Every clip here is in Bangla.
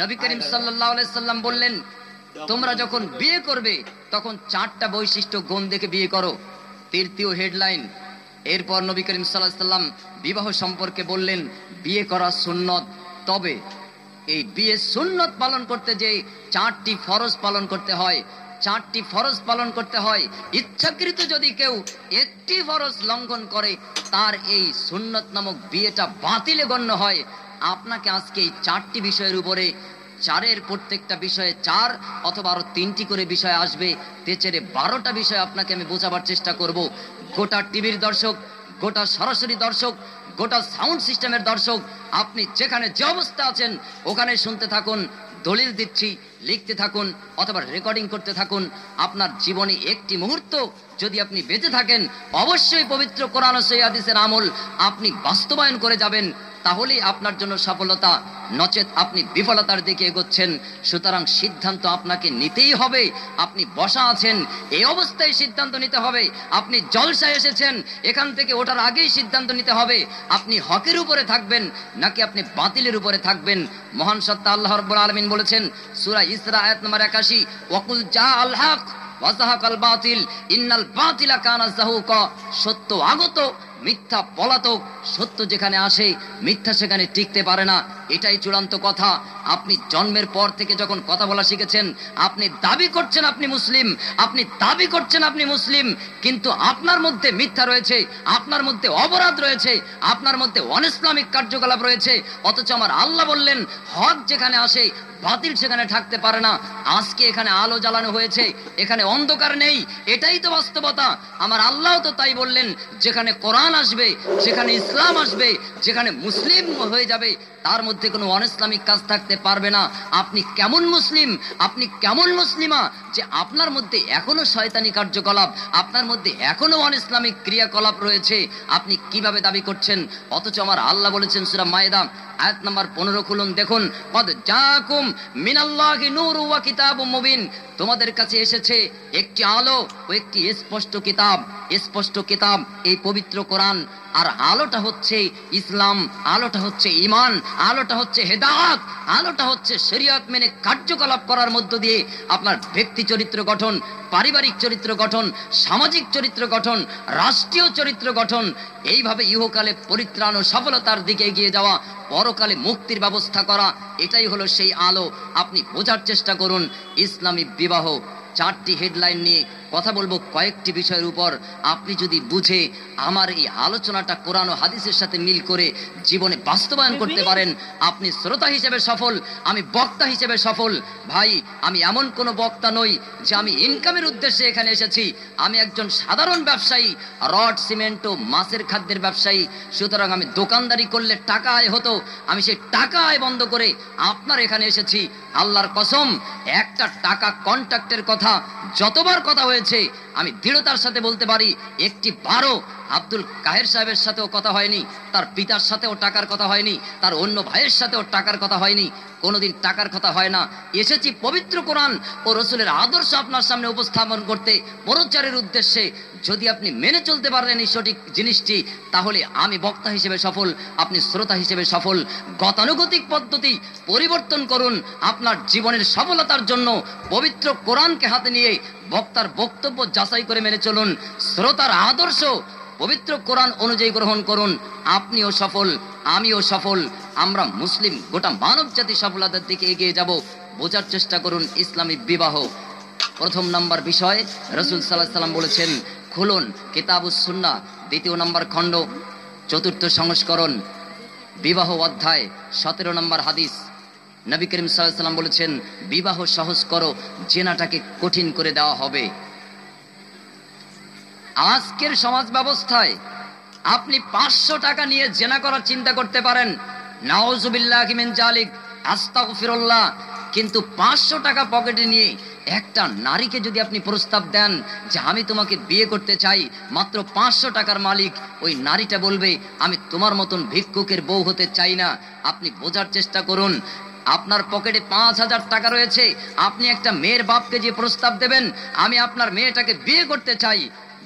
নবী করিম সাল্লাল্লাহু আলাইহি সাল্লাম বললেন, তোমরা যখন বিয়ে করবে তখন 4টা বৈশিষ্ট্য গুণ দেখে বিয়ে করো। তৃতীয় হেডলাইন। এরপর নবী করিম সাল্লাল্লাহু আলাইহি সাল্লাম বিবাহ সম্পর্কে বললেন, বিয়ে করা সুন্নত, তবে এই বিয়ে সুন্নত পালন করতে যে 4টি ফরজ পালন করতে হয়, 4টি ফরজ পালন করতে হয়। ইচ্ছাকৃত যদি কেউ একটি ফরজ লঙ্ঘন করে, তার এই সুন্নত নামক বিয়েটা বাতিলে গণ্য হয়। আপনাকে আজকে এই 4টি বিষয়ের উপরে, 4-এর প্রত্যেকটা বিষয়ে 4 অথবা আরো 3টি করে বিষয় আসবে, তেচেরে 12টা বিষয় আপনাকে আমি বোঝাবার চেষ্টা করব। গোটা টিভির দর্শক, গোটা সরাসরি দর্শক, গোটা সাউন্ড সিস্টেমের দর্শক, আপনি যেখানে যে অবস্থা আছেন ওখানে শুনতে থাকুন। দলিল দিচ্ছি, লিখতে থাকুন অথবা রেকর্ডিং করতে থাকুন। আপনার জীবনে একটি মুহূর্ত যদি আপনি বেঁচে থাকেন, অবশ্যই পবিত্র কোরআন ও সহিহ হাদিসের আমল আপনি বাস্তবায়ন করে যাবেন, তাহলেই আপনার জন্য সফলতা, নচেত আপনি বিফলতার দিকে এগোচ্ছেন। সুতরাং সিদ্ধান্ত আপনাকে নিতেই হবে। আপনি বসা আছেন, এই অবস্থায় সিদ্ধান্ত নিতে হবে। আপনি জলসায় এসেছেন, এখান থেকে ওঠার আগেই সিদ্ধান্ত নিতে হবে আপনি হকের উপরে থাকবেন নাকি আপনি বাতিলের উপরে থাকবেন। মহান সত্তা আল্লাহ রাব্বুল আলামিন বলেছেন সূরা ইসরা আয়াত নম্বর 81, ওয়াকুল জাআল হক ওয়া যাহাকাল বাতিল ইন্নাল বাতিলা কানা যাহুকা। সত্য আগত, মিথ্যা পলাতক। সত্য যেখানে আসে মিথ্যা সেখানে টিকতে পারে না, এটাই চূড়ান্ত কথা। আপনি জন্মের পর থেকে যখন কথা বলা শিখেছেন, আপনি দাবি করছেন আপনি মুসলিম, আপনি দাবি করছেন আপনি মুসলিম, কিন্তু আপনার মধ্যে মিথ্যা রয়েছে, আপনার মধ্যে অপরাধ রয়েছে, আপনার মধ্যে অনইসলামিক কার্যকলাপ রয়েছে। অথচ আমার আল্লাহ বললেন, হক যেখানে আসে বাতিল সেখানে থাকতে পারে না। আজকে এখানে আলো জ্বালানো হয়েছে, এখানে অন্ধকার নেই, এটাই তো বাস্তবতা। আমার আল্লাহ তো তাই বললেন, যেখানে কোরআন আসবে, যেখানে ইসলাম আসবে, যেখানে মুসলিম হয়ে যাবে, তার মধ্যে কোনো অনইসলামিক কাজ থাকতে পারবে না। আপনি কেমন মুসলিম, আপনি কেমন মুসলিমা যে আপনার মধ্যে এখনো শয়তানি কার্যকলাপ, আপনার মধ্যে এখনো অনইসলামিক ক্রিয়াকলাপ রয়েছে, আপনি কিভাবে দাবি করছেন? অথচ আমার আল্লাহ বলেছেন সূরা মায়েদা আয়াত নাম্বার 15 খুলুন, দেখুন, কদ জাকুম মিনাল্লাহি নূরু ওয়া কিতাবুম মুবিন। তোমাদের কাছে এসেছে একটি আলো ও একটি স্পষ্ট কিতাব। স্পষ্ট কিতাব এই পবিত্র কোরআন, আর আলোটা হচ্ছে ইসলাম, আলোটা হচ্ছে ঈমান, আলোটা হচ্ছে হেদায়েত, আলোটা হচ্ছে শরীয়ত মেনে কার্যকলাপ করার মধ্য দিয়ে আপনার ব্যক্তি চরিত্র গঠন, পারিবারিক চরিত্র গঠন, সামাজিক চরিত্র গঠন, রাষ্ট্রীয় চরিত্র গঠন। এইভাবে ইহকালে পরিত্রাণ ও সফলতার দিকে এগিয়ে যাওয়া, পরকালে মুক্তির ব্যবস্থা করা, এটাই হলো সেই আলো। আপনি বোঝার চেষ্টা করুন। ইসলামী বিবাহ, 4টি হেডলাইন নিয়ে কথা বলবো কয়েকটি বিষয়ের উপর। আপনি যদি বুঝে আমার এই আলোচনাটা কোরআন ও হাদিসের সাথে মিল করে জীবনে বাস্তবায়ন করতে পারেন, আপনি শ্রোতা হিসেবে সফল, আমি বক্তা হিসেবে সফল। ভাই, আমি এমন কোনো বক্তা নই যে আমি ইনকামের উদ্দেশ্যে এখানে এসেছি। আমি একজন সাধারণ ব্যবসায়ী, রড, সিমেন্ট ও মাছের খাদ্যের ব্যবসায়ী। সুতরাং আমি দোকানদারি করলে টাকা আয় হতো, আমি সেই টাকা আয় বন্ধ করে আপনার এখানে এসেছি। আল্লাহর কসম, একটা টাকা কন্ট্রাক্টের কথা যতবার কথা হয়েছে আমি দৃঢ়তার সাথে বলতে পারি, একটি বারো আব্দুল কাহের সাহেবের সাথেও কথা হয়নি, তার পিতার সাথেও টাকার কথা হয়নি, তার অন্য ভাইয়ের সাথেও টাকার কথা হয়নি, কোনোদিন টাকার কথা হয় না। এসেছি পবিত্র কোরআন ও রসুলের আদর্শ আপনার সামনে উপস্থাপন করতে, প্রচারের উদ্দেশ্যে। যদি আপনি মেনে চলতে পারেন এই সঠিক জিনিসটি, তাহলে আমি বক্তা হিসেবে সফল, আপনি শ্রোতা হিসেবে সফল। গতানুগতিক পদ্ধতি পরিবর্তন করুন আপনার জীবনের সফলতার জন্য। পবিত্র কোরআনকে হাতে নিয়ে বক্তার বক্তব্য যাচাই করে মেনে চলুন, শ্রোতার আদর্শ পবিত্র কোরআন অনুযায়ী গ্রহণ করুন। আপনিও সফল, আমিও সফল, আমরা মুসলিম, গোটা মানব জাতি সফলতার দিকে এগিয়ে যাব। বোঝার চেষ্টা করুন ইসলামী বিবাহ। প্রথম নাম্বার বিষয়, রাসূল সাল্লাল্লাহু আলাইহি ওয়াসাল্লাম বলেছেন, খুলুন কিতাবুস সুন্নাহ 2 নম্বর খণ্ড 4th সংস্করণ, বিবাহ অধ্যায় 17 নম্বর হাদিস। নবী করিম সাল্লাল্লাহু আলাইহি ওয়াসাল্লাম বলেছেন, বিবাহ সহজ করো, জেনাটাকে কঠিন করে দেওয়া হবে। আজকের সমাজ ব্যবস্থায় আপনি 500 টাকা নিয়ে জেনা করার চিন্তা করতে পারেন, নাউজুবিল্লাহি মিন জালিক, আস্তাগফিরুল্লাহ, কিন্তু 500 টাকা পকেটে নিয়ে একটা নারীকে যদি আপনি প্রস্তাব দেন যে আমি তোমাকে বিয়ে করতে চাই, মাত্র 500 টাকার মালিক, ওই নারীটা বলবে আমি তোমার মতন ভিক্ষুকের বউ হতে চাই না। আপনি বোঝার চেষ্টা করুন, আপনার পকেটে 5000 টাকা রয়েছে, আপনি একটা মেয়ের বাপকে যে প্রস্তাব দেবেন আমি আপনার মেয়েটাকে বিয়ে করতে চাই,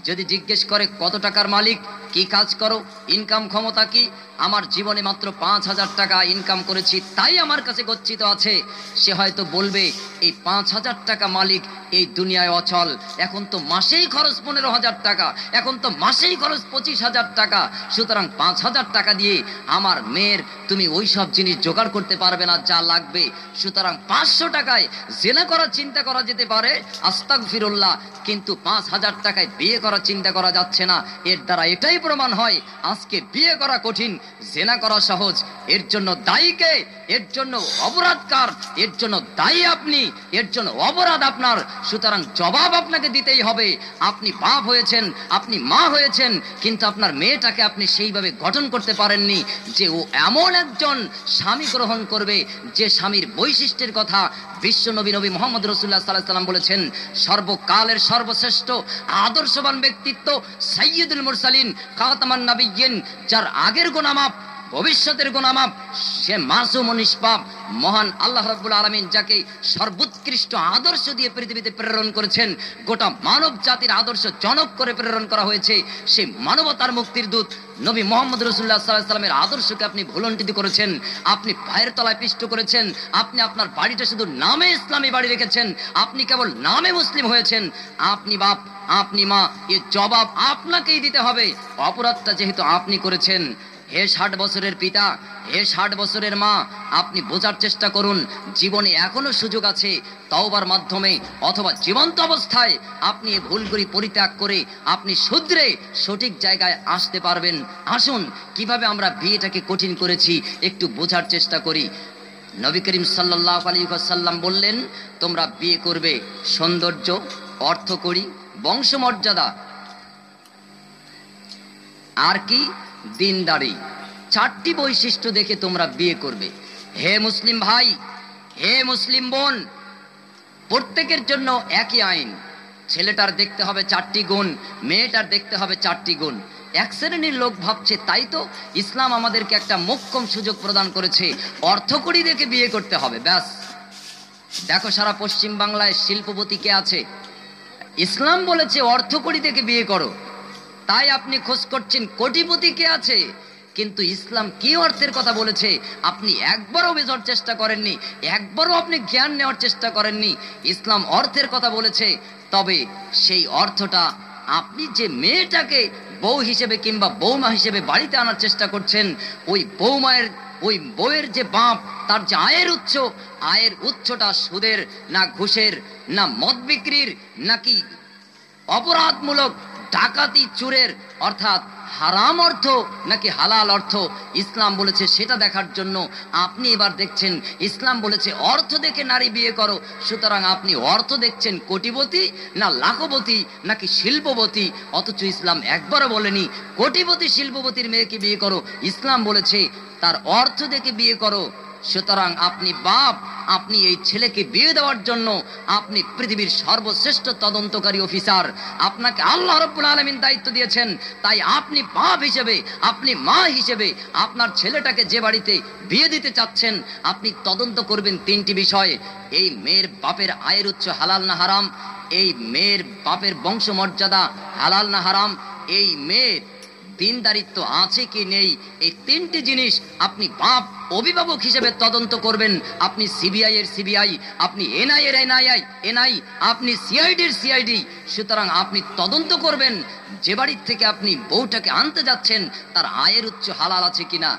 যদি জিজ্ঞেস করে কত টাকার মালিক, কি কাজ করো, ইনকাম ক্ষমতা কি, আমার জীবনে মাত্র 5,000 টাকা ইনকাম করেছি তাই আমার কাছে গচ্ছিত আছে, সে হয়তো বলবে এই 5,000 টাকা মালিক এই দুনিয়ায় অচল, এখন তো মাসেই খরচ 15,000 টাকা, এখন তো মাসেই খরচ 25,000 টাকা, সুতরাং 5,000 টাকা দিয়ে আমার মেয়ের তুমি ওই সব জিনিস জোগাড় করতে পারবে না যা লাগবে, সুতরাং 500 টাকায় জেনা করার চিন্তা করা যেতে পারে, আস্তাগফিরুল্লাহ, কিন্তু 5,000 টাকায় বিয়ে করার চিন্তা করা যাচ্ছে না। এর দ্বারা এটাই প্রমাণ হয় আজকে বিয়ে করা কঠিন, জেনা করা সহজ। এর জন্য দায়ী কে? এর জন্য অপরাধকার, এর জন্য দায়ী আপনি, এর জন্য অপরাধ আপনার, সুতরাং জবাব আপনাকে দিতেই হবে। আপনি বাপ হয়েছেন, আপনি মা হয়েছেন, কিন্তু আপনার মেয়েটাকে আপনি সেইভাবে গঠন করতে পারেননি যে ও এমন একজন স্বামী গ্রহণ করবে যে স্বামীর বৈশিষ্ট্যের কথা বিশ্ব নবী মোহাম্মদ রাসূলুল্লাহ সাল্লাল্লাহু আলাইহি ওয়াসাল্লাম বলেছেন। সর্বকালের সর্বশ্রেষ্ঠ আদর্শবান ব্যক্তিত্ব সাইয়্যিদুল মুরসালিন খাতামান নবিয়্যিন, যার আগের গুনাহ মাফ ভবিষ্যতের গুনাহ মাফ, সে মাসুম ও নিষ্পাপ মহান আল্লাহ রাব্বুল আলামিন যাকে সর্বোৎকৃষ্ট আদর্শ দিয়ে পৃথিবীতে প্রেরণ করেছেন, গোটা মানব জাতির আদর্শ জনক করে প্রেরণ করা হয়েছে, সেই মানবতার মুক্তির দূত নবী মোহাম্মদ রাসূলুল্লাহ সাল্লাল্লাহু আলাইহি ওয়াসাল্লামের আদর্শকে আপনি ভুলণ্ঠিত করেছেন, আপনি পায়ের তলায় পিষ্ট করেছেন, আপনি আপনার বাড়িটা শুধু নামে ইসলামী বাড়ি রেখেছেন, আপনি কেবল নামে মুসলিম হয়েছেন। আপনি বাপ, আপনি মা, এর জবাব আপনাকেই দিতে হবে। অপরাধটা যেহেতু আপনি করেছেন, হে 60 বছরের পিতা, হে 60 বছরের মা, আপনি বোঝার চেষ্টা করুন জীবনে এখনো সুযোগ আছে। তওবার মাধ্যমে অথবা জীবন্ত অবস্থায় আপনি এই ভুলগুলি পরিত্যাগ করে আপনি শুধরে সঠিক জায়গায় আসতে পারবেন। আসুন কিভাবে আমরা বিয়েটাকে কঠিন করেছি একটু বোঝার চেষ্টা করি। নবী করিম সাল্লাল্লাহু আলাইহি ওয়াসাল্লাম বললেন, তোমরা বিয়ে করবে সৌন্দর্য, অর্থকড়ি, বংশমর্যাদা, আর কি দিনদারি, 4টি বৈশিষ্ট্য দেখে তোমরা বিয়ে করবে। হে মুসলিম ভাই, হে মুসলিম বোন, প্রত্যেকের জন্য একই আইন। ছেলেটার দেখতে হবে 4টি গুণ, মেয়েটার দেখতে হবে 4টি গুণ। এক শ্রেণীর লোক ভাবছে তাই তো ইসলাম আমাদেরকে একটা মোক্ষম সুযোগ প্রদান করেছে, অর্থকড়ি দেখে বিয়ে করতে হবে, ব্যাস। দেখো সারা পশ্চিম বাংলায় শিল্পপতি কে আছে? ইসলাম বলেছে অর্থকড়ি দেখে বিয়ে করো, তাই আপনি খোঁজ করছেন কোটিপতি কে আছে, কিন্তু ইসলাম কি অর্থের কথা বলেছে আপনি একবারও বোঝার চেষ্টা করেননি, একবারও আপনি জ্ঞান নেওয়ার চেষ্টা করেননি। ইসলাম অর্থের কথা বলেছে, তবে সেই অর্থটা আপনি যে মেয়েটাকে বউ হিসেবে কিংবা বৌমা হিসেবে বাড়িতে আনার চেষ্টা করছেন, ওই বৌমায়ের, ওই বউয়ের যে বাপ, তার যে আয়ের উৎসটা সুদের, না ঘুষের, না মদ বিক্রির, নাকি অপরাধমূলক ডাকাতি চুরের, অর্থাৎ হারাম অর্থ নাকি হালাল অর্থ, ইসলাম বলেছে সেটা দেখার জন্য আপনি এবার দেখছেন ইসলাম বলেছে অর্থ দেখে নারী বিয়ে করো, সুতরাং আপনি অর্থ দেখছেন কোটিপতি না লাখপতি নাকি শিল্পপতি, অথচ ইসলাম একবারও বলেনি কোটিপতি শিল্পপতির মেয়েকে বিয়ে করো, ইসলাম বলেছে তার অর্থ দেখে বিয়ে করো। সুতরাং আপনি বাপ, আপনি এই ছেলেকে বিয়ে দেওয়ার জন্য আপনি পৃথিবীর সর্বশ্রেষ্ঠ তদন্তকারী অফিসার, আপনাকে আল্লাহ রাব্বুল আলামিন দায়িত্ব দিয়েছেন, তাই আপনি বাপ হিসেবে, আপনি মা হিসেবে আপনার ছেলেটাকে যে বাড়িতে বিয়ে দিতে চাচ্ছেন আপনি তদন্ত করবেন 3টি বিষয়। এই মেয়ের বাপের আয়ের উৎস হালাল না হারাম, এই মেয়ের বাপের বংশমর্যাদা হালাল না হারাম, এই মেয়ের দিনদারিত্ব আছে কি নেই, এই 3টি জিনিস আপনি বাপ অভিভাবক হিসেবে তদন্ত করবেন। আপনি সিবিআই এর সিবিআই, আপনি এনআই এর এনআই, আপনি সিআইডির সিআইডি, সুতরাং আপনি তদন্ত করবেন যে বাড়ির থেকে আপনি বউটাকে আনতে যাচ্ছেন তার আয়ের উৎস হালাল আছে কিনা।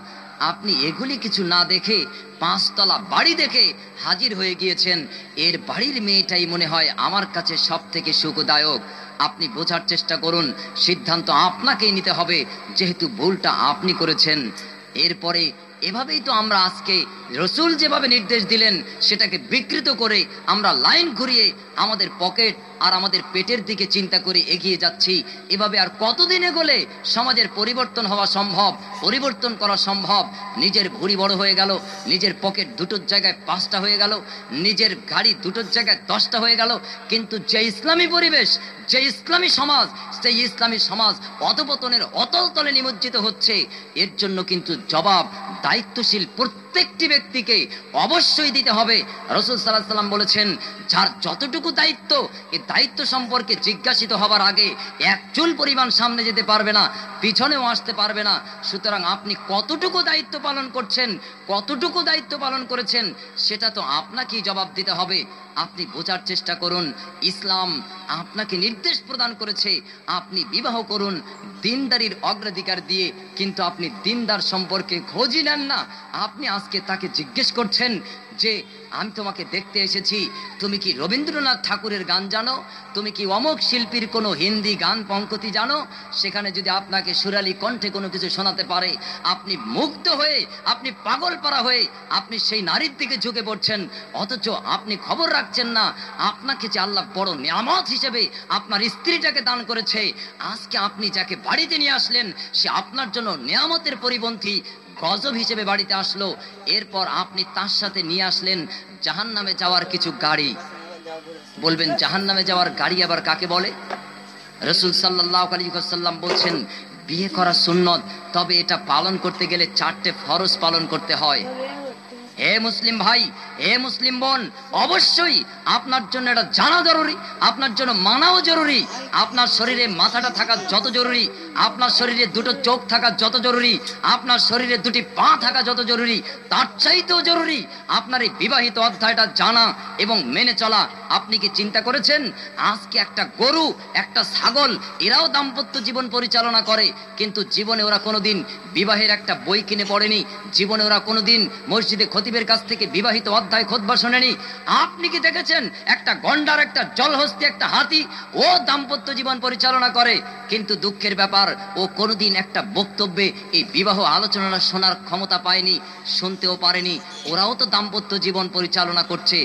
আপনি এগুলি কিছু না দেখে 5 তলা বাড়ি দেখে হাজির হয়ে গিয়েছেন, এর বাড়ির মেয়েটাই মনে হয় আমার কাছে সব থেকে সুখদায়ক। আপনি বোঝার চেষ্টা করুন, সিদ্ধান্ত আপনাকেই নিতে হবে যেহেতু ভুলটা আপনি করেছেন। এরপরে এভাবেই তো আমরা আজকে রসুল যেভাবে নির্দেশ দিলেন সেটাকে বিকৃত করে আমরা লাইন ঘুরিয়ে আমাদের পকেট আর আমাদের পেটের দিকে চিন্তা করে এগিয়ে যাচ্ছি। এভাবে আর কতদিন এগোলে সমাজের পরিবর্তন হওয়া সম্ভব, পরিবর্তন করা সম্ভব? নিজের ভুঁড়ি বড় হয়ে গেল, নিজের পকেট দুটোর জায়গায় 5টা হয়ে গেল, নিজের গাড়ি দুটোর জায়গায় 10টা হয়ে গেল, কিন্তু যে ইসলামী পরিবেশ, যে ইসলামী সমাজ, সেই ইসলামী সমাজ অধপতনের অতল তলে নিমজ্জিত হচ্ছে। এর জন্য কিন্তু জবাব দায়িত্বশীল প্রত্যেকটি ব্যক্তিকে অবশ্যই দিতে হবে। রাসূল সাল্লাল্লাহু আলাইহি ওয়াসাল্লাম বলেছেন, যার যতটুকু দায়িত্ব, এই দায়িত্ব সম্পর্কে জিজ্ঞাসিত হবার আগে এক চুল পরিমাণ সামনে যেতে পারবে না, পিছনেও আসতে পারবে না। সুতরাং আপনি কতটুকু দায়িত্ব পালন করছেন, কতটুকু দায়িত্ব পালন করেছেন, সেটা তো আপনাকেই জবাব দিতে হবে। আপনি বোঝার চেষ্টা করুন, ইসলাম আপনাকে নির্দেশ প্রদান করেছে আপনি বিবাহ করুন দিনদারির অগ্রাধিকার দিয়ে, কিন্তু আপনি দিনদার সম্পর্কে খোঁজই নেন না। আপনি আজকে তাকে জিজ্ঞেস করছেন যে আমি তোমাকে দেখতে এসেছি, তুমি কি রবীন্দ্রনাথ ঠাকুরের গান জানো, তুমি কি অমুক শিল্পীর কোনো হিন্দি গান পঙ্কতি জানো? সেখানে যদি আপনাকে সুরালি কণ্ঠে কোনো কিছু শোনাতে পারে, আপনি মুগ্ধ হয়ে, আপনি পাগল পারা হয়ে আপনি সেই নারীর দিকে ঝুঁকে পড়ছেন, অথচ আপনি খবর রাখছেন না আপনাকে যে আল্লাহ বড় নিয়ামত হিসেবে আপনার স্ত্রীটাকে দান করেছে। আজকে আপনি যাকে বাড়িতে নিয়ে আসলেন সে আপনার জন্য নিয়ামতের পরিপন্থী গজব হিসেবে বাড়িতে আসলো। এরপর আপনি তার সাথে নিয়ে আসলেন জাহান্নামে যাওয়ার কিছু গাড়ি। বলবেন জাহান্নামে যাওয়ার গাড়ি আবার কাকে বলে? রাসূল সাল্লাল্লাহু আলাইহি ওয়াসাল্লাম বলছেন, বিয়ে করা সুন্নত, তবে এটা পালন করতে গেলে 4টে ফরজ পালন করতে হয়। হে মুসলিম ভাই, হে মুসলিম বোন, অবশ্যই আপনার জন্য এটা জানা জরুরি, আপনার জন্য মানাও জরুরি। আপনার শরীরে মাথাটা থাকা যত জরুরি, আপনার শরীরে দুটো চোখ থাকা যত জরুরি, আপনার শরীরে দুটি পা থাকা যত জরুরি, তার চাইতেও জরুরি আপনার এই বিবাহিত অধ্যায়টা জানা এবং মেনে চলা। আপনি কি চিন্তা করেছেন আজকে একটা গরু, একটা ছাগল, এরাও দাম্পত্য জীবন পরিচালনা করে, কিন্তু জীবনে ওরা কোনোদিন বিবাহের একটা বই কিনে পড়েনি, জীবনে ওরা কোনোদিন মসজিদে খতিবের কাছ থেকে বিবাহিত অধ্যায় খুতবা শোনেনি। আপনি কি দেখেছেন একটা গন্ডার, একটা জলহস্তি, একটা হাতি, ও দাম্পত্য জীবন পরিচালনা করে, কিন্তু দুঃখের ব্যাপার ও কোনোদিন একটা বক্তব্যে এই বিবাহ আলোচনা শোনার ক্ষমতা পায়নি, শুনতেও পারেনি। ওরাও তো দাম্পত্য জীবন পরিচালনা করছে।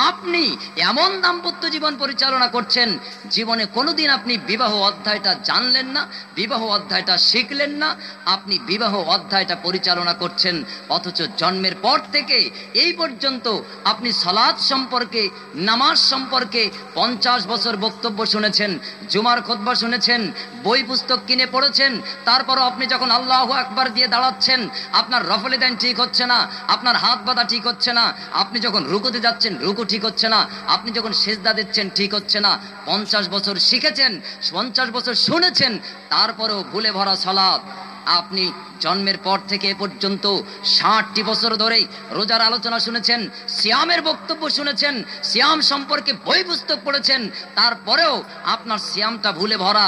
আপনি এমন দাম্পত্য জীবন পরিচালনা করছেন, জীবনে কোনোদিন আপনি বিবাহ অধ্যায়টা জানলেন না, বিবাহ অধ্যায়টা শিখলেন না, আপনি বিবাহ অধ্যায়টা পরিচালনা করছেন। অথচ জন্মের পর থেকে এই পর্যন্ত আপনি সালাত সম্পর্কে, নামাজ সম্পর্কে 50 বছর বক্তব্য শুনেছেন, জুমার খুতবা শুনেছেন, বই পুস্তক কিনে পড়েছেন। তারপরও আপনি যখন আল্লাহু আকবার দিয়ে দাঁড়াচ্ছেন, আপনার রফলে দেন ঠিক হচ্ছে না, আপনার হাত বাঁধা ঠিক হচ্ছে না, আপনি যখন রুকুতে যাচ্ছেন রুকু ঠিক হচ্ছে না, আপনি যখন সেজদা দিচ্ছেন ঠিক হচ্ছে না। 50 বছর শিখেছেন, 50 বছর শুনেছেন, তারপরেও ভুলে ভরা সালাত। আপনি জন্মের পর থেকে এ পর্যন্ত 60টি বছর ধরে রোজার আলোচনা শুনেছেন, সিয়ামের বক্তব্য শুনেছেন, সিয়াম সম্পর্কে বই পুস্তক পড়েছেন, তারপরেও আপনার সিয়ামটা ভুলে ভরা।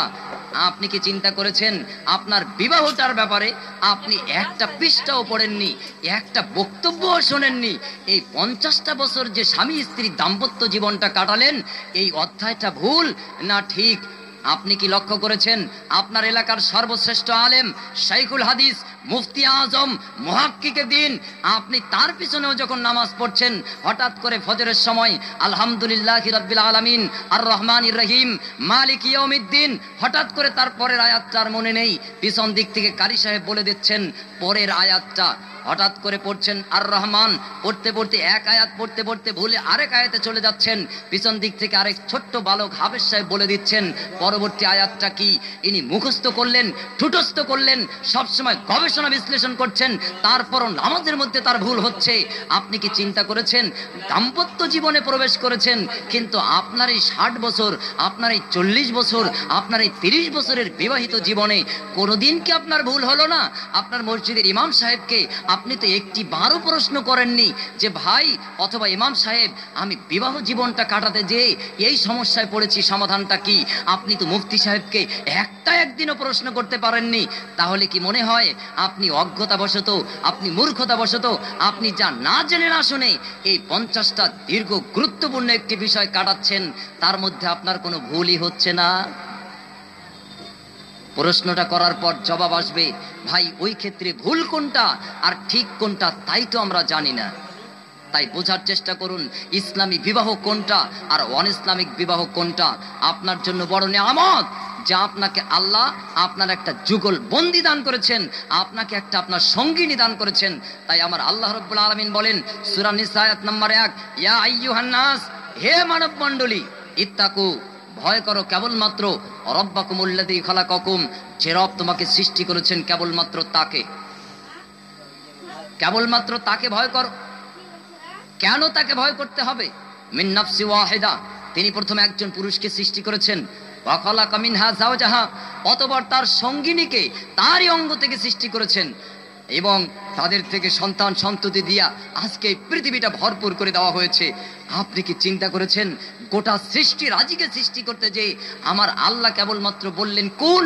আপনি কি চিন্তা করেছেন আপনার বিবাহটার ব্যাপারে আপনি একটা পৃষ্ঠাও পড়েননি, একটা বক্তব্যও শোনেননি? এই 50টা বছর যে স্বামী স্ত্রী দাম্পত্য জীবনটা কাটালেন, এই অধ্যায়টা ভুল না ঠিক? আপনি কি লক্ষ্য করেছেন আপনার এলাকার সর্বশ্রেষ্ঠ আলেম, শাইখুল হাদিস, মুফতি আজম, মুহাক্কিকে দিন, আপনি তার পিছনেও যখন নামাজ পড়ছেন, হঠাৎ করে ফজরের সময় আলহামদুলিল্লাহি রাব্বিল আলামিন আর রহমানির রহিম মালিক ইয়াউমিদ্দিন, হঠাৎ করে তার পরের আয়াতটার মনে নেই, পিছন দিক থেকে কারি সাহেব বলে দিচ্ছেন পরের আয়াতটা, হঠাৎ করে পড়ছেন আর রহমান, পড়তে পড়তে এক আয়াত পড়তে পড়তে ভুলে আরেক আয়াতে চলে যাচ্ছেন, পিছন দিক থেকে আরেক ছোট্ট বালক হাফেজ সাহেব বলে দিচ্ছেন পরবর্তী আয়াতটা কি। ইনি মুখস্থ করলেন, ঠুটস্থ করলেন, সবসময় গবেষণা বিশ্লেষণ করছেন, তারপরও নামাজের মধ্যে তার ভুল হচ্ছে। আপনি কি চিন্তা করেছেন দাম্পত্য জীবনে প্রবেশ করেছেন, কিন্তু আপনার এই 60 বছর, আপনার এই 40 বছর, আপনার এই 30 বছরের বিবাহিত জীবনে কোনোদিন কি আপনার ভুল হলো না? আপনার মসজিদের ইমাম সাহেবকে আপনি তো একটি বারও প্রশ্ন করেননি যে ভাই অথবা ইমাম সাহেব, আমি বিবাহ জীবনটা কাটাতে যেয়ে এই সমস্যায় পড়েছি, সমাধানটা কি? আপনি তো মুফতি সাহেবকে একদিনও প্রশ্ন করতে পারেননি। তাহলে কি মনে হয় আপনি অজ্ঞতাবশত, আপনি মূর্খতাবশত, আপনি যা না জেনে না শুনে এই 50টা দীর্ঘ গুরুত্বপূর্ণ একটি বিষয় কাটাচ্ছেন, তার মধ্যে আপনার কোনো ভুলই হচ্ছে না? প্রশ্নটা করার পর জবাব আসবে, ভাই ওই ক্ষেত্রে ভুল কোনটা আর ঠিক কোনটা তাই তো আমরা জানি না। তাই বোঝার চেষ্টা করুন ইসলামী বিবাহ কোনটা আর অন ইসলামিক বিবাহ কোনটা। আপনার জন্য বড় নিয়ামত যে আপনাকে আল্লাহ আপনার একটা যুগল বন্দি দান করেছেন, আপনাকে একটা আপনার সঙ্গিনী দান করেছেন। তাই আমার আল্লাহ রাব্বুল আলামিন বলেন সূরা নিসা আয়াত নম্বর 1, ইয়া আইয়ুহান নাস, হে মানব মণ্ডলী, ইত্তাকু, ভয় করো কেবলমাত্র রব্বাকুমুল্লাযী খালাকাকুম, যে রব তোমাকে সৃষ্টি করেছেন কেবলমাত্র তাকে। কেবলমাত্র তাকে ভয় করো। কেন তাকে ভয় করতে হবে? মিন নাফসি ওয়াহিদা, তিনি প্রথমে একজন পুরুষকে সৃষ্টি করেছেন। ওয়া খালাকা মিনহা যাওজাহা, অতঃপর তার সঙ্গিনীকে তারই অঙ্গ থেকে সৃষ্টি করেছেন এবং তাদের থেকে সন্তান সন্ততি দিয়া আজকে পৃথিবীটা ভরপুর করে দেওয়া হয়েছে। আপনি কি চিন্তা করেছেন গোটা সৃষ্টি রাজিকে সৃষ্টি করতে যে আমার আল্লাহ কেবলমাত্র বললেন কোন,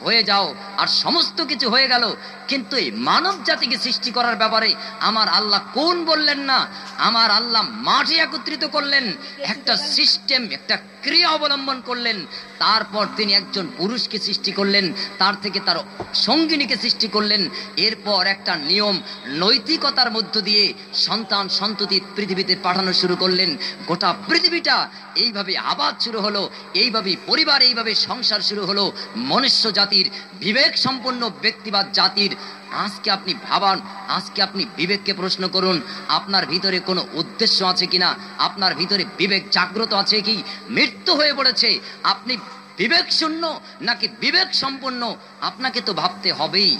হয়ে যাও, আর সমস্ত কিছু হয়ে গেল। কিন্তু এই মানব জাতিকে সৃষ্টি করার ব্যাপারে আমার আল্লাহ কোন বললেন না, আমার আল্লাহ মাঠে একত্রিত করলেন, একটা সিস্টেম, একটা ক্রিয়া অবলম্বন করলেন। তারপর তিনি একজন পুরুষকে সৃষ্টি করলেন, তার থেকে তার সঙ্গিনীকে সৃষ্টি করলেন। এরপর একটা নিয়ম নৈতিকতার মধ্য দিয়ে সন্তান সন্ততি পৃথিবীতে পাঠানো শুরু করলেন। গোটা পৃথিবীটা এইভাবে আবাদ শুরু হলো, এইভাবে পরিবার, এইভাবে সংসার শুরু হলো মনুষ্য জাতির, বিবেক সম্পন্ন ব্যক্তিবাদ জাতির। আজকে আপনি ভাবান, আজকে আপনি বিবেককে প্রশ্ন করুন, আপনার ভিতরে কোনো উদ্দেশ্য আছে কিনা, আপনার ভিতরে বিবেক জাগ্রত আছে কি? মৃত্যু হয়ে পড়েছে, আপনি বিবেক শূন্য নাকি বিবেক সম্পন্ন? আপনাকে তো ভাবতে হবেই।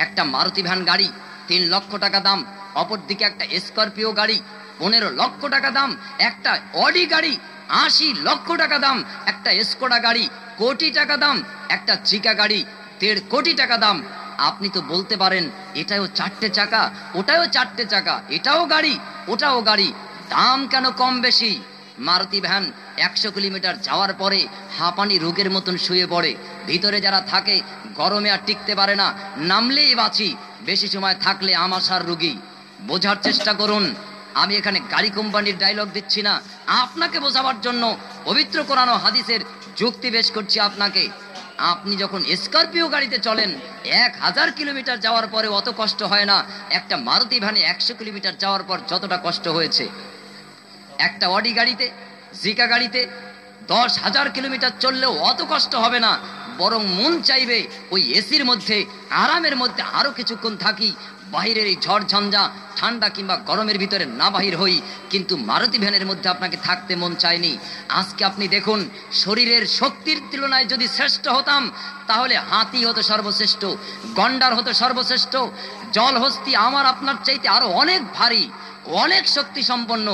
একটা মারুতি ভ্যান গাড়ি 3 লক্ষ টাকা দাম, অপরদিকে একটা স্করপিও গাড়ি 15 লক্ষ টাকা দাম, একটা অডি গাড়ি 80 লক্ষ টাকা দাম, একটা স্কোডা গাড়ি কোটি টাকা দাম, একটা চিকা গাড়ি 1.5 কোটি টাকা দাম। আপনি তো বলতে পারেন এটাও 4টে চাকা, ওটাও 4টে চাকা, এটাও গাড়ি, ওটাও গাড়ি, দাম কেন কম বেশি? মারুতি ভ্যান 100 কিলোমিটার যাওয়ার পরে হাঁপানি রোগের মতন শুয়ে পড়ে, ভিতরে যারা থাকে গরমে আর টিকতে পারে না, নামলেই বাঁচি, বেশি সময় থাকলে আমাশার রোগী। বোঝার চেষ্টা করুন, আমি এখানে গাড়ি কোম্পানির ডায়লগ দিচ্ছি না, আপনাকে বোঝাবার জন্য পবিত্র কোরআন ও হাদিসের যুক্তি পেশ করছি আপনাকে। আপনি যখন স্করপিও গাড়িতে চলেন 1000 কিলোমিটার যাওয়ার পরে অত কষ্ট হয় না, একটা মারুতি ভ্যানে 100 কিলোমিটার যাওয়ার পর যতটা কষ্ট হয়েছে। একটা অডি গাড়িতে, জিকা গাড়িতে 10,000 কিলোমিটার চললেও অত কষ্ট হবে না, বরং মন চাইবে ওই এসির মধ্যে, আরামের মধ্যে আরো কিছুক্ষণ থাকি, বাহিরের এই ঝড় ঝঞ্ঝা ঠান্ডা কিংবা গরমের ভিতরে না বাহির হই। কিন্তু মারুতি ভ্যানের মধ্যে আপনাকে থাকতে মন চায়নি। আজকে আপনি দেখুন, শরীরের শক্তির তুলনায় যদি শ্রেষ্ঠ হতাম তাহলে হাতি হতো সর্বশ্রেষ্ঠ, গন্ডার হতো সর্বশ্রেষ্ঠ, জলহস্তি আমার আপনার চাইতে আরো অনেক ভারী, অনেক শক্তি সম্পন্ন।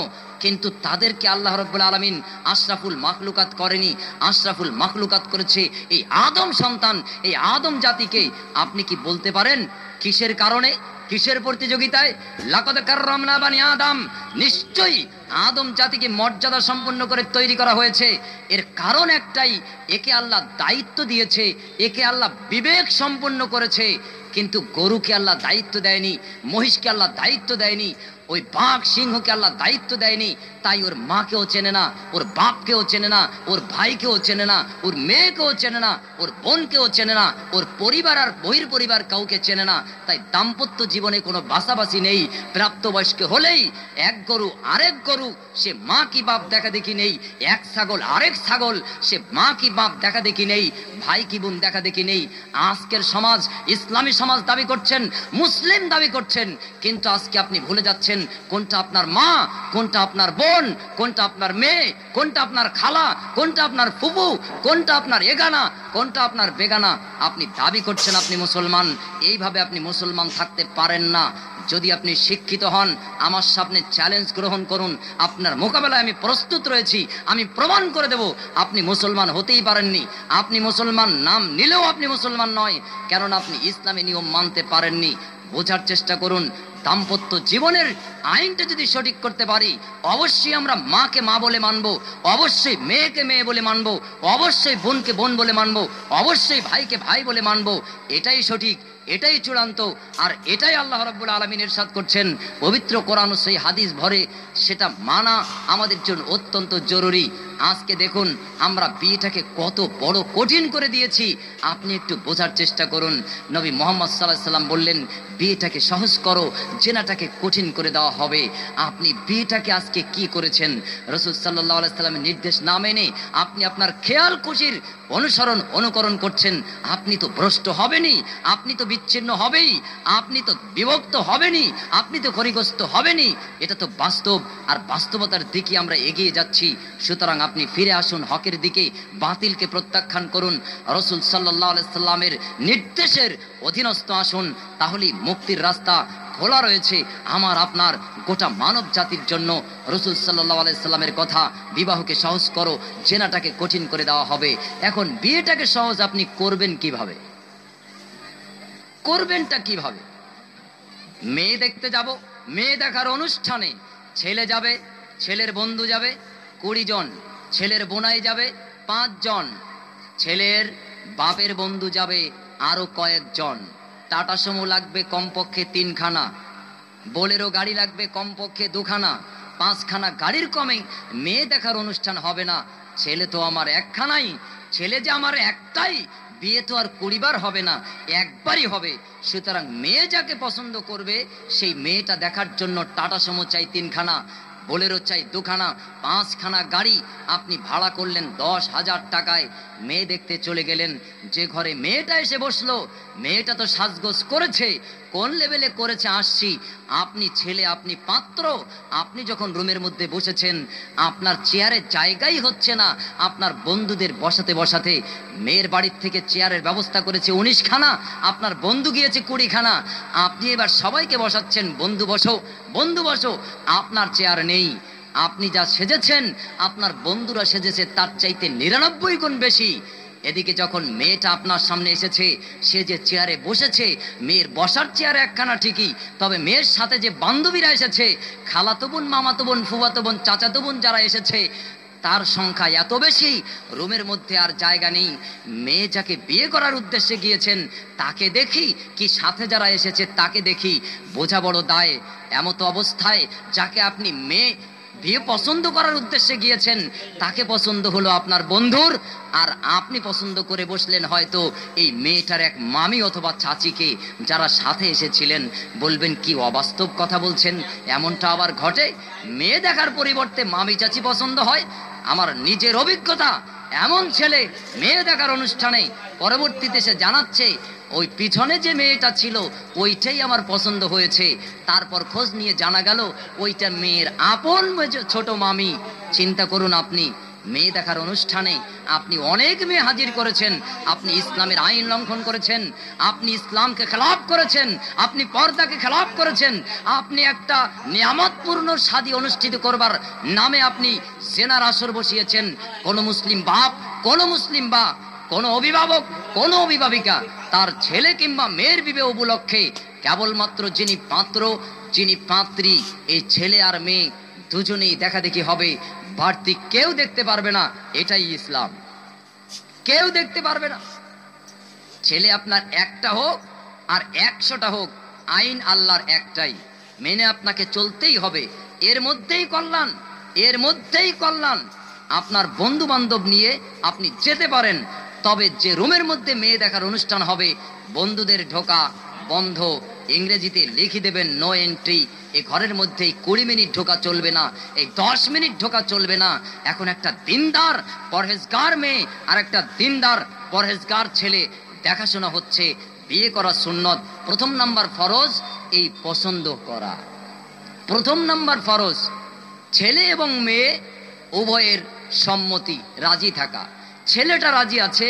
কিন্তু তাদেরকে আল্লাহ রাব্বুল আলামিন আশরাফুল মাখলুকাত করেনি, আশরাফুল মাখলুকাত করেছে এই আদম সন্তান, এই আদম জাতিকে। আপনি কি বলতে পারেন কিসের কারণে, কিসের প্রতিযোগিতায়? লাকাদ কাররামনা বানি আদম, নিশ্চয়ই আদম জাতিকে মর্যাদা সম্পন্ন করে তৈরি করা হয়েছে। এর কারণ একটাই, একে আল্লাহ দায়িত্ব দিয়েছে, একে আল্লাহ বিবেক সম্পন্ন করেছে। কিন্তু গরুকে আল্লাহ দায়িত্ব দেয়নি, মহিষকে আল্লাহ দায়িত্ব দেয়নি, ওই বাঘ সিংহকে আল্লাহ দায়িত্ব দেয়নি। তাই ওর মাকেও চেনে না, ওর বাপকেও চেনে না, ওর ভাইকেও চেনে না, ওর মেয়েকেও চেনে না, ওর বোনকেও চেনে না, ওর পরিবার আর বহির পরিবার কাউকে চেনে না। তাই দাম্পত্য জীবনে কোনো বাসাবাসি নেই। প্রাপ্তবয়স্ক হলেই এক গরু আরেক গরু, সে মা কি বাপ দেখা দেখি নেই। এক ছাগল আরেক ছাগল, সে মা কি বাপ দেখা দেখি নেই, ভাই কি বোন দেখা দেখি নেই। আজকের সমাজ ইসলামী সমাজ দাবি করছেন, মুসলিম দাবি করছেন, কিন্তু আজকে আপনি ভুলে যাচ্ছেন কোনটা আপনার মা, কোনটা আপনার বোন, কোনটা আপনার মেয়ে, কোনটা আপনার খালা, কোনটা আপনার ফুফু, কোনটা আপনার এগানা, কোনটা আপনার বেগানা। আপনি দাবি করছেন আপনি মুসলমান, এইভাবে আপনি মুসলমান থাকতে পারেন না। যদি আপনি শিক্ষিত হন, আমার সামনে চ্যালেঞ্জ গ্রহণ করুন, আপনার মোকাবেলায় আমি প্রস্তুত রয়েছি, আমি প্রমাণ করে দেব আপনি মুসলমান হতেই পারেননি। আপনি মুসলমান নাম নিলেও আপনি মুসলমান নয়, কেননা আপনি ইসলামী নিয়ম মানতে পারেননি। বোঝার চেষ্টা করুন, দাম্পত্য জীবনের আইনটা যদি সঠিক করতে পারি, অবশ্যই আমরা মাকে মা বলে মানবো, অবশ্যই মেয়েকে মেয়ে বলে মানবো, অবশ্যই বোনকে বোন বলে মানবো, অবশ্যই ভাইকে ভাই বলে মানবো। এটাই সঠিক, এটাই চূড়ান্ত, আর এটাই আল্লাহ রাব্বুল আলামিন ইরশাদ করছেন পবিত্র কোরআন ও সেই হাদিস ভরে। সেটা মানা আমাদের জন্য অত্যন্ত জরুরি। আজকে দেখুন আমরা বিয়েটাকে কত বড় কঠিন করে দিয়েছি। আপনি একটু বোঝার চেষ্টা করুন, নবী মুহাম্মদ সাল্লাল্লাহু আলাইহি সাল্লাম বললেন বিয়েটাকে সহজ করো, জেনাটাকে কঠিন করে দেওয়া হবে। আপনি বিয়েটাকে আজকে কি করেছেন? রাসূল সাল্লাল্লাহু আলাইহি সাল্লামের নির্দেশ না মেনে আপনি আপনার খেয়াল খুশির অনুকরণ করছেন। আপনি তো ভ্রষ্ট হবেনই, আপনি তো বিচ্ছিন্ন হবেই, আপনি তো বিভক্ত হবেনই, আপনি তো ক্ষতিগ্রস্ত হবেনই। এটা তো বাস্তব, আর বাস্তবতার দিকে আমরা এগিয়ে যাচ্ছি। সুতরাং আপনি ফিরে আসুন হকের দিকে, বাতিলকে প্রত্যাখ্যান করুন, রাসূল সাল্লাল্লাহু আলাইহি সাল্লামের নির্দেশের অধীনস্থ আসুন, তাহলেই মুক্তির রাস্তা খোলা রয়েছে আমার আপনার গোটা মানব জাতির জন্য। রাসূল সাল্লাল্লাহু আলাইহি সাল্লামের কথা, বিবাহকে সহজ করো, জেনাটাকে কঠিন করে দেওয়া হবে। এখন বিয়েটাকে সহজ আপনি করবেন কিভাবে? করবেনটা কিভাবে? মেয়ে দেখতে যাব, মেয়ে দেখার অনুষ্ঠানে ছেলে যাবে, ছেলের বন্ধু যাবে 20 জন, ছেলের বোনাই যাবে 5 জন, ছেলের বাপের বন্ধু যাবে আরো কয়েকজন। টাটা সুমো লাগবে কমপক্ষে 3 খানা, বোলেরো গাড়ি লাগবে কমপক্ষে 2 খানা, 5 খানা গাড়ির কমে মেয়ে দেখার অনুষ্ঠান হবে না। ছেলে তো আমার একখানাই, ছেলে যে আমার একটাই, বিয়ে তো আর 20 বার হবে না, একবারই হবে। সুতরাং মেয়ে যাকে পছন্দ করবে সেই মেয়েটা দেখার জন্য টাটা সুমো চাই 3 খানা, বোলেরো চাই 2 খানা, 5 খানা গাড়ি আপনি ভাড়া করলেন 10,000 টাকায়। মেয়ে দেখতে চলে গেলেন, যে ঘরে মেয়েটা এসে বসলো, মেয়েটা তো সাজগোজ করেছে, কোন লেভেলে করেছে আসছি। আপনি ছেলে, আপনি পাত্র, আপনি যখন রুমের মধ্যে বসেছেন, আপনার চেয়ারে জায়গাই হচ্ছে না আপনার বন্ধুদের বসাতে বসাতে। মেয়ের বাড়ির থেকে চেয়ারের ব্যবস্থা করেছে 19 খানা, আপনার বন্ধু গিয়েছে 20 খানা। আপনি এবার সবাইকে বসাচ্ছেন, বন্ধু বসো, বন্ধু বসো, আপনার চেয়ার নেই। আপনি যা সেজেছেন, আপনার বন্ধুরা সেজেছে তার চাইতে 99 গুণ বেশি। এদিকে যখন মেয়েটা আপনার সামনে এসেছে, সে যে চেয়ারে বসেছে, মেয়ের বসার চেয়ারে একখানা ঠিকই, তবে মেয়ের সাথে যে বান্ধবীরা এসেছে, খালাতো বোন, মামাতো বোন, ফুফাতো বোন, চাচাতো বোন যারা এসেছে, তার সংখ্যা এত বেশি, রুমের মধ্যে আর জায়গা নেই। মেয়ে যাকে বিয়ে করার উদ্দেশ্যে গিয়েছেন তাকে দেখি, কি সাথে যারা এসেছে তাকে দেখি, বোঝা বড় দায়। এমতো অবস্থায় যাকে আপনি মেয়ে বিয়ে পছন্দ করার উদ্দেশ্যে গিয়েছেন, তাকে পছন্দ হলো আপনার বন্ধুর, আর আপনি পছন্দ করে বসলেন হয়তো এই মেয়েটার এক মামি অথবা চাচিকে, যারা সাথে এসেছিলেন। বলবেন কি অবাস্তব কথা বলছেন, এমনটা আবার ঘটে? মেয়ে দেখার পরিবর্তে মামি চাচি পছন্দ হয়? আমার নিজের অভিজ্ঞতা, এমন ছেলে মেয়ে দেখার অনুষ্ঠানে পরবর্তীতে সে জানাচ্ছে ওই পিছনে যে মেয়েটা ছিল ওইটাই আমার পছন্দ হয়েছে। তারপর খোঁজ নিয়ে জানা গেল ওইটা মেয়ের আপন ছোট মামি। চিন্তা করুন, আপনি মেয়ে দেখার অনুষ্ঠানে আপনি অনেক মেয়ে হাজির করেছেন, আপনি ইসলামের আইন লঙ্ঘন করেছেন, আপনি ইসলামকে খেলাফ করেছেন, আপনি পর্দাকে খেলাফ করেছেন, আপনি একটা নিয়ামতপূর্ণ শাদী অনুষ্ঠিত করবার নামে আপনি জেনার আসর বসিয়েছেন। কোন মুসলিম বাপ, কোন মুসলিম বা কোন অভিভাবক, কোন অভিভাবিকা তার ছেলে কিংবা মেয়ের বিবাহ উপলক্ষে কেবলমাত্র যিনি পাত্র, যিনি পাত্রী, এই ছেলে আর মেয়ে দুজনেই দেখা দেখি হবে, বাড়তি কেউ দেখতে পারবে না। এটাই ইসলাম, কেউ দেখতে পারবে না। ছেলে আপনার একটা হোক আর 100টা হোক, আইন আল্লাহর একটাই, মেনে আপনাকে চলতেই হবে। এর মধ্যেই কল্যাণ, এর মধ্যেই কল্যাণ। আপনার বন্ধু বান্ধব নিয়ে আপনি যেতে পারেন, তবে যে রুমের মধ্যে মেয়ে দেখার অনুষ্ঠান হবে, বন্ধুদের ঢোকা বন্ধ, ইংরেজিতে লিখে দেবেন নো এন্ট্রি। এই ঘরের মধ্যে 20 মিনিট ঢোকা চলবে না, এই 10 মিনিট ঢোকা চলবে না। এখন একটা দিনদার পরহেজগার মেয়ে আর একটা দিনদার পরহেজগার ছেলে দেখাশোনা হচ্ছে। বিয়ে করা সুন্নত, প্রথম নাম্বার ফরজ এই পছন্দ করা, প্রথম নাম্বার ফরজ। ছেলে এবং মেয়ে উভয়ের সম্মতি, রাজি থাকা। ছেলেটা রাজি আছে,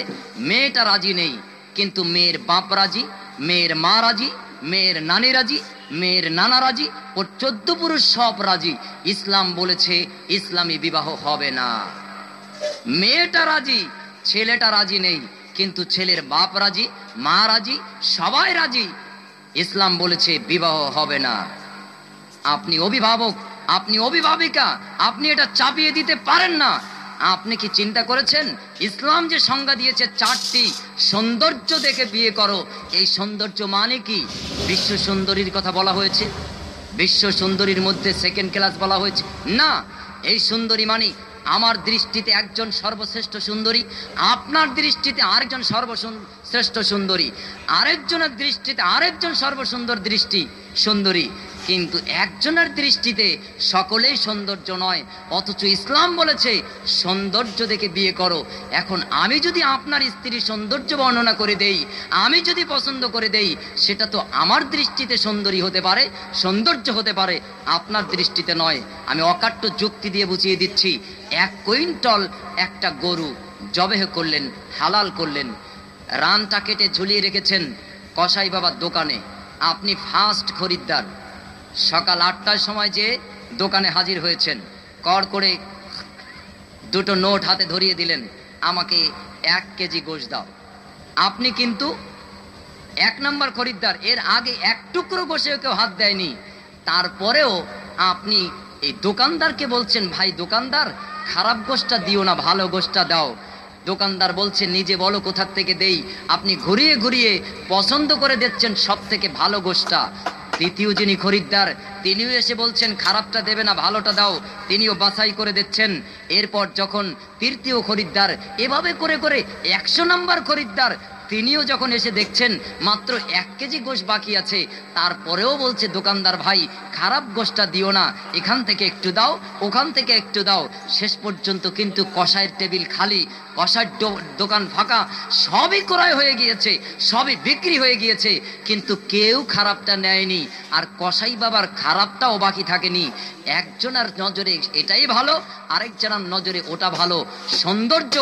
মেয়েটা রাজি নেই, কিন্তু মেয়ের বাপ রাজি, মেয়ের মা রাজি, মেয়ের নানি রাজি, মেয়ের নানা রাজি, ওর 14 পুরুষ সব রাজি। ইসলাম বলেছে ইসলামী বিবাহ হবে না। মেয়েটা রাজি, ছেলেটা রাজি নেই, কিন্তু ছেলের বাপ রাজি, মা রাজি, সবাই রাজি। ইসলাম বলেছে বিবাহ হবে না। আপনি অভিভাবক, আপনি অভিভাবিকা, আপনি এটা চাপিয়ে দিতে পারেন না। আপনি কি চিন্তা করেছেন ইসলাম যে সংজ্ঞা দিয়েছে 4টি, সৌন্দর্য দেখে বিয়ে করো, এই সৌন্দর্য মানে কি? বিশ্ব সুন্দরীর কথা বলা হয়েছে? বিশ্ব সুন্দরীর মধ্যে সেকেন্ড ক্লাস বলা হয়েছে না। এই সুন্দরী মানে আমার দৃষ্টিতে একজন সর্বশ্রেষ্ঠ সুন্দরী, আপনার দৃষ্টিতে আরেকজন সর্বশ্রেষ্ঠ সুন্দরী, আরেকজনের দৃষ্টিতে আরেকজন সর্বসুন্দর সুন্দরী, কিন্তু একজনের দৃষ্টিতে সকলেই সৌন্দর্য নয়। অথচ ইসলাম বলেছে সৌন্দর্য দেখে বিয়ে করো। এখন আমি যদি আপনার স্ত্রীর সৌন্দর্য বর্ণনা করে দেই, আমি যদি পছন্দ করে দেই, সেটা তো আমার দৃষ্টিতে সুন্দরী হতে পারে, সৌন্দর্য হতে পারে, আপনার দৃষ্টিতে নয়। আমি অকাট্য যুক্তি দিয়ে বুঝিয়ে দিচ্ছি। 1 কুইন্টাল একটা গরু জবেহ করলেন, হালাল করলেন, রানটা কেটে ঝুলিয়ে রেখেছেন কসাই বাবার দোকানে। আপনি ফার্স্ট খরিদ্দার, সকাল 8টার সময় যে দোকানে হাজির হয়েছেন, কর করে দুটো নোট হাতে ধরিয়ে দিলেন, আমাকে 1 কেজি গোশত দাও। আপনি কিন্তু 1 নম্বর খরিদ্দার, এর আগে 1 টুকরো গোশতেও কেউ হাত দেয়নি। তারপরেও আপনি এই দোকানদারকে বলছেন, ভাই দোকানদার খারাপ গোশতটা দিও না, ভালো গোশতটা দাও। দোকানদার বলছে, নিজে বলো কোথা থেকে দেই। আপনি ঘুরিয়ে ঘুরিয়ে পছন্দ করে দিচ্ছেন সব থেকে ভালো গোশতটা। দ্বিতীয় যিনি খরিদ্দার, তিনিও এসে বলছেন খারাপটা দেবে না, ভালোটা দাও, তিনিও বাছাই করে দিচ্ছেন। এরপর যখন তৃতীয় খরিদ্দার, এভাবে করে করে 100 নম্বর খরিদ্দার, তিনিও যখন এসে দেখছেন মাত্র 1 কেজি গোশত বাকি আছে, তারপরেও বলছে দোকানদার ভাই খারাপ গোশতটা দিও না, এখান থেকে একটু দাও, ওখান থেকে একটু দাও। শেষ পর্যন্ত কিন্তু কষাইয়ের টেবিল খালি, কষার দোকান ফাঁকা, সবই ক্রয় হয়ে গিয়েছে, সবই বিক্রি হয়ে গিয়েছে, কিন্তু কেউ খারাপটা নেয়নি। আর কষাই বাবার খারাপটাও বাকি থাকেনি। একজনের নজরে এটাই ভালো, আরেকজনের নজরে ওটা ভালো। সৌন্দর্য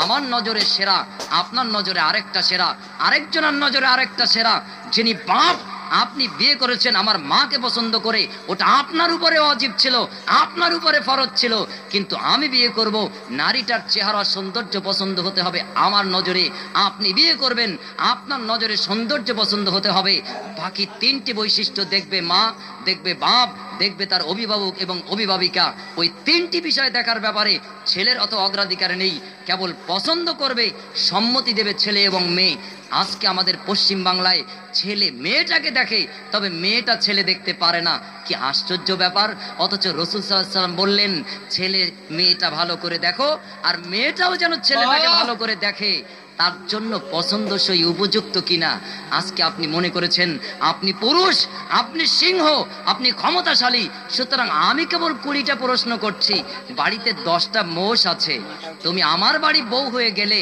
আমার নজরে সেরা, আপনার নজরে আরেকটা সেরা, আরেকজনের নজরে আরেকটা সেরা। যিনি বাপ, আপনি বিয়ে করেছেন আমার মাকে পছন্দ করে, ওটা আপনার উপরে ওয়াজিব ছিল, আপনার উপরে ফরজ ছিল। কিন্তু আমি বিয়ে করব, নারীটার চেহারা সৌন্দর্য পছন্দ হতে হবে আমার নজরে। আপনি বিয়ে করবেন, আপনার নজরে সৌন্দর্য পছন্দ হতে হবে। বাকি 3টি বৈশিষ্ট্য দেখবে মা, দেখবে বাপ, দেখবে তার অভিভাবক এবং অভিভাবিকা। ওই 3টি বিষয় দেখার ব্যাপারে ছেলের অত অগ্রাধিকার নেই, কেবল পছন্দ করবে, সম্মতি দেবে ছেলে এবং মেয়ে। আজকে আমাদের পশ্চিম বাংলায় ছেলে মেয়েটাকে দেখে, তবে মেয়েটা ছেলে দেখতে পারে না। কি আশ্চর্য ব্যাপার! অথচ রাসূল সাল্লাল্লাহু আলাইহি ওয়াসাল্লাম বললেন ছেলে মেয়েটা ভালো করে দেখো, আর মেয়েটাও যেন ছেলেটাকে ভালো করে দেখে, তার জন্য পছন্দসই উপযুক্ত কিনা। আজকে আপনি মনে করেছেন আপনি পুরুষ, আপনি সিংহ, আপনি ক্ষমতাশালী, সুতরাং আমি কেবল 20টা প্রশ্ন করছি, বাড়িতে 10টা মোষ আছে, তুমি আমার বাড়ি বউ হয়ে গেলে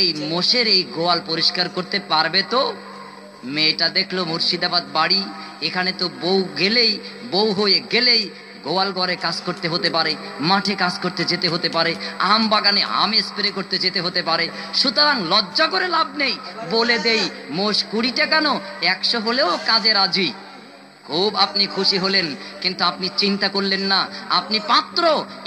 এই মোষের এই গোয়াল পরিষ্কার করতে পারবে তো? মেয়েটা দেখলো মুর্শিদাবাদ বাড়ি, এখানে তো বউ হয়ে গেলেই গোয়াল ঘরে কাজ করতে হতে পারে, মাঠে কাজ করতে যেতে হতে পারে, আম বাগানে আম স্প্রে করতে যেতে হতে পারে। সুতরাং লজ্জা করে লাভ নেই, বলে দেই মোষ 20টা কেন, 100 হলেও কাজে রাজি। খুব আপনি খুশি হলেন, কিন্তু আপনি চিন্তা করলেন না আপনি পাত্র।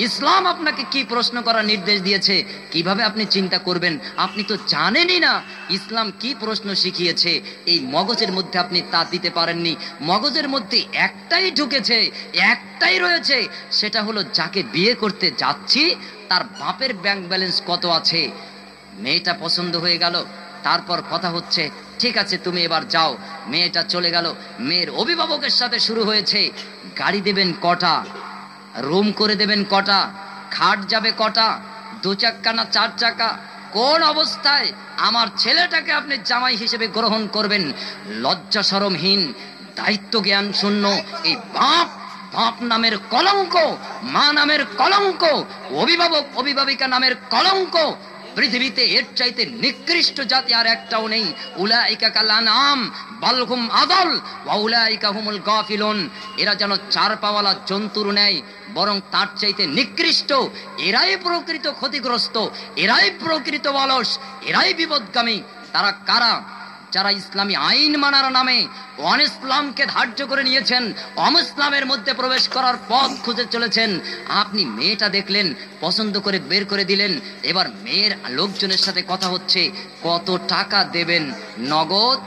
ইসলাম আপনাকে কি প্রশ্ন করার নির্দেশ দিয়েছে, কিভাবে আপনি চিন্তা করবেন? আপনি তো জানেনই না ইসলাম কি প্রশ্ন শিখিয়েছে। এই মগজের মধ্যে আপনি তা দিতে পারেননি। মগজের মধ্যে একটাই ঢুকেছে, একটাই রয়েছে, সেটা হলো যাকে বিয়ে করতে যাচ্ছি তার বাপের ব্যাংক ব্যালেন্স কত আছে। মেয়েটা পছন্দ হয়ে গেল, তারপর কথা হচ্ছে, ঠিক আছে তুমি এবার যাও। মেয়েটা চলে গেল, মেয়ের অভিভাবকের সাথে শুরু হয়েছে, গাড়ি দেবেন কটা, রুম করে দেবেন কটা, খাট যাবে কটা, 2 চাক্কা না 4 চাকা, কোন অবস্থায় আমার ছেলেটাকে আপনি জামাই হিসেবে গ্রহণ করবেন? লজ্জা শরমহীন, দায়িত্ব জ্ঞান শূন্য এই বাপ নামের কলঙ্ক, মা নামের কলঙ্ক, অভিভাবক অভিভাবিকা নামের কলঙ্ক। পৃথিবীতে এর চাইতে নিকৃষ্ট জাতি আর একটাও নেই। উলাইকা কাল আনআম বাল হুম আদাল ওয়া উলাইকা হুমুল গাফিলুন। এরা যেন 4 পাওয়ালা জন্তুর ন্যায়, বরং তার চাইতে নিকৃষ্ট। এরাই প্রকৃত ক্ষতিগ্রস্ত, এরাই প্রকৃত অলস, এরাই বিপদগামী। তারা কারা? যারা ইসলামী আইন মানার নামে অনিসলামকে ধার্য করে নিয়েছেন, অমুসলামের মধ্যে প্রবেশ করার পথ খুঁজে চলেছেন। আপনি মেয়েটা দেখলেন, পছন্দ করে বের করে দিলেন, এবার মেয়ের লোকজনের সাথে কথা হচ্ছে, কত টাকা দেবেন নগদ,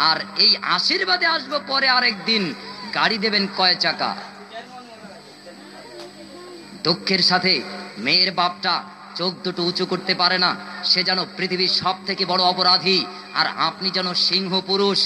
আর এই আশীর্বাদে আসবো পরে আরেকদিন, গাড়ি দেবেন কয় চাকা। দুঃখের সাথে মেয়ের বাপটা চোখ দুটো উঁচু করতে পারে না, সে যেন পৃথিবীর সব থেকে বড় অপরাধী, আর আপনি যেন সিংহ পুরুষ।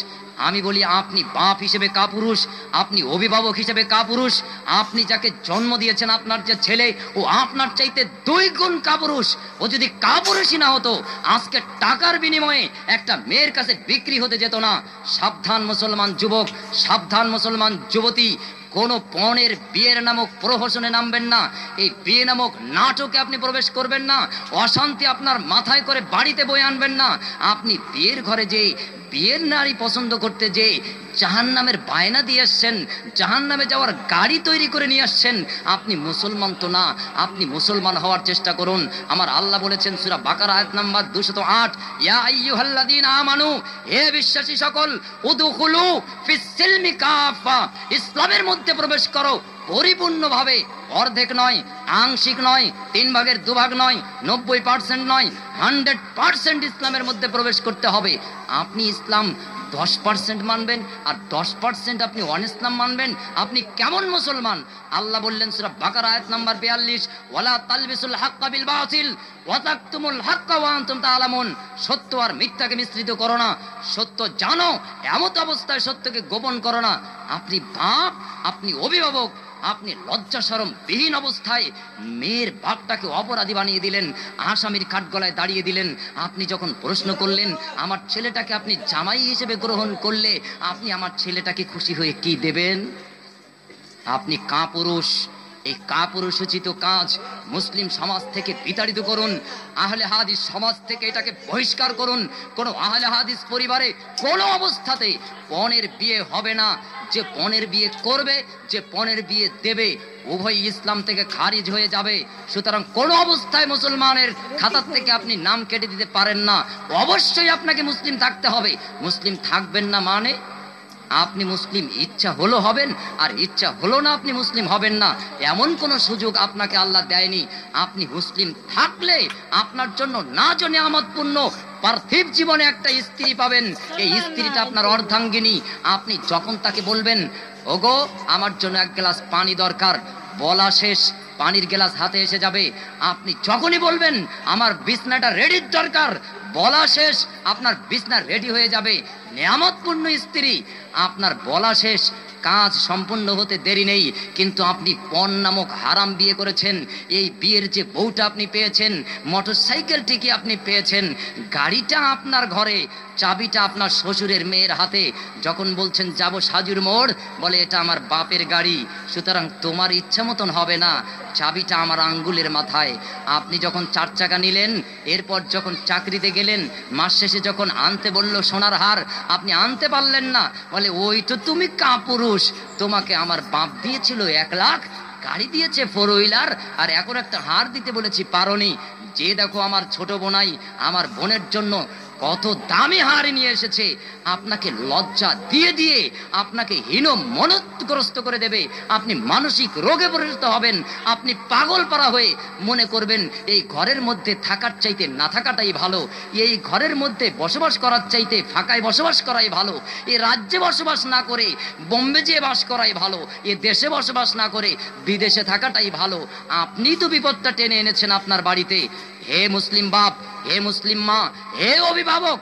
আমি বলি আপনি বাপ হিসেবে কাপুরুষ, আপনি অভিভাবক হিসেবে কাপুরুষ। আপনি যাকে জন্ম দিয়েছেন, আপনার যে ছেলে, ও আপনার চাইতে 2 গুণ কাপুরুষ। ও যদি কাপুরুষই না হতো, আজকে টাকার বিনিময়ে একটা মেয়ের কাছে বিক্রি হতে যেত না। সাবধান মুসলমান যুবক, সাবধান মুসলমান যুবতী, কোন পণের বিয়ের নামক প্রহসনে নামবেন না। এই বিয়ে নামক নাটকে আপনি প্রবেশ করবেন না। অশান্তি আপনার মাথায় করে বাড়িতে বয়ে আনবেন না। আপনি বিয়ের ঘরে যে বিয়ের নারী পছন্দ করতে যে জাহান্নামের বায়না দিয়ে আসছেন, জাহান্নামে যাওয়ার গাড়ি তৈরি করে নিয়ে আসছেন। আপনি মুসলমান তো না, আপনি মুসলমান হওয়ার চেষ্টা করুন। আমার আল্লাহ বলেছেন সূরা বাকারা আয়াত নাম্বার 208, ইয়া আইয়ুহাল্লাযীনা আমানু, হে বিশ্বাসী সকল, উদখুলু ফিস সিলমি কাফা, ইসলামের মধ্যে প্রবেশ করো পরিপূর্ণভাবে, অর্ধেক নয়, আংশিক নয়, 3 ভাগের 2 ভাগ নয়, 90% নয়, 100% ইসলামের মধ্যে প্রবেশ করতে হবে। আপনি ইসলাম 10% মানবেন আর 10% আপনি অনিসলাম মানবেন? আপনি কেমন মুসলমান? আল্লাহ বললেন সূরা বাকারা আয়াত নাম্বার 42, ওয়ালা তালবিসুল হাক্কা বিল বাতিল ওয়া তাকতুমুল হাক্কা ওয়া আনতুম তাআলামুন, সত্য আর মিথ্যাকে মিশ্রিত করো না, সত্য জানো, এমত অবস্থায় সত্যকে গোপন করো না। আপনি বাপ, আপনি অভিভাবক, আপনি লজ্জা শরম বিহীন অবস্থায় মেয়ের বাপটাকে অপরাধী বানিয়ে দিলেন, আসামির কাঠগলায় দাঁড়িয়ে দিলেন। আপনি যখন প্রশ্ন করলেন আমার ছেলেটাকে আপনি জামাই হিসেবে গ্রহণ করলে আপনি আমার ছেলেটাকে খুশি হয়ে কি দেবেন? আপনি কাপুরুষ। এই কাপুরুষোচিত কাজ মুসলিম সমাজ থেকে বিতাড়িত করুন, আহলে হাদিস সমাজ থেকে এটাকে বহিষ্কার করুন। কোনো আহলে হাদিস পরিবারে কোনো অবস্থাতে পণের বিয়ে হবে না। যে পণের বিয়ে করবে, যে পণের বিয়ে দেবে, উভয় ইসলাম থেকে খারিজ হয়ে যাবে। সুতরাং কোনো অবস্থায় মুসলমানের খাতার থেকে আপনি নাম কেটে দিতে পারেন না। অবশ্যই আপনাকে মুসলিম থাকতে হবে। মুসলিম থাকবেন না মানে আপনি মুসলিম ইচ্ছা হলো হবেন, আর ইচ্ছা হলো না আপনি মুসলিম হবেন না, এমন কোনো সুযোগ আপনাকে আল্লাহ দেয়নি। আপনি মুসলিম থাকলে আপনার জন্য না জনে আমোদপূর্ণ পার্থিব জীবনে একটা স্ত্রী পাবেন। এই স্ত্রীটা আপনার অর্ধাঙ্গিনী। আপনি যখন তাকে বলবেন ওগো আমার জন্য 1 গ্লাস পানি দরকার, বলা শেষ, পানির গ্লাস হাতে এসে যাবে। আপনি যখনই বলবেন আমার বিছনাটা রেডির দরকার, বলা শেষ, আপনার বিছনা রেডি হয়ে যাবে। নিয়ামতপূর্ণ স্ত্রী, আপনার বলা শেষ, কাজ সম্পূর্ণ হতে দেরি নেই। কিন্তু আপনি পণ নামক হারাম বিয়ে করেছেন। এই বিয়ের যে বউটা আপনি পেয়েছেন, মোটরসাইকেলটি কি আপনি পেয়েছেন, গাড়িটা আপনার ঘরে, চাবিটা আপনার শ্বশুরের মেয়ের হাতে। যখন বলছেন যাব সাজুর মোড়, বলে এটা আমার বাপের গাড়ি, সুতরাং তোমার ইচ্ছা মতন হবে না, চাবিটা আমার আঙ্গুলের মাথায়। আপনি যখন 4 চাকা নিলেন, এরপর যখন চাকরিতে গেলেন, মাস শেষে যখন আনতে বলল সোনার হার, আপনি আনতে পারলেন না, বলে ওই তো তুমি কাপুরুষ, তোমাকে আমার বাপ দিয়েছিল 1 লাখ, গাড়ি দিয়েছে 4 হুইলার, আর এখন একটা হার দিতে বলেছি পারোনি। যে দেখো আমার ছোট বোনাই আমার বোনের জন্য কত দামি হার নিয়ে এসেছে, আপনাকে লজ্জা দিয়ে দিয়ে আপনাকে হীন মনগ্রস্ত করে দেবে। আপনি মানসিক রোগে পরিণত হবেন। আপনি পাগল পারা হয়ে মনে করবেন এই ঘরের মধ্যে থাকার চাইতে না থাকাটাই ভালো, এই ঘরের মধ্যে বসবাস করার চাইতে ফাঁকায় বসবাস করাই ভালো, এই রাজ্যে বসবাস না করে বোম্বে যেয়ে বাস করাই ভালো, এ দেশে বসবাস না করে বিদেশে থাকাটাই ভালো। আপনি তো বিপদটা টেনে এনেছেন আপনার বাড়িতে। হে মুসলিম বাপ, হে মুসলিম মা, হে অভিভাবক,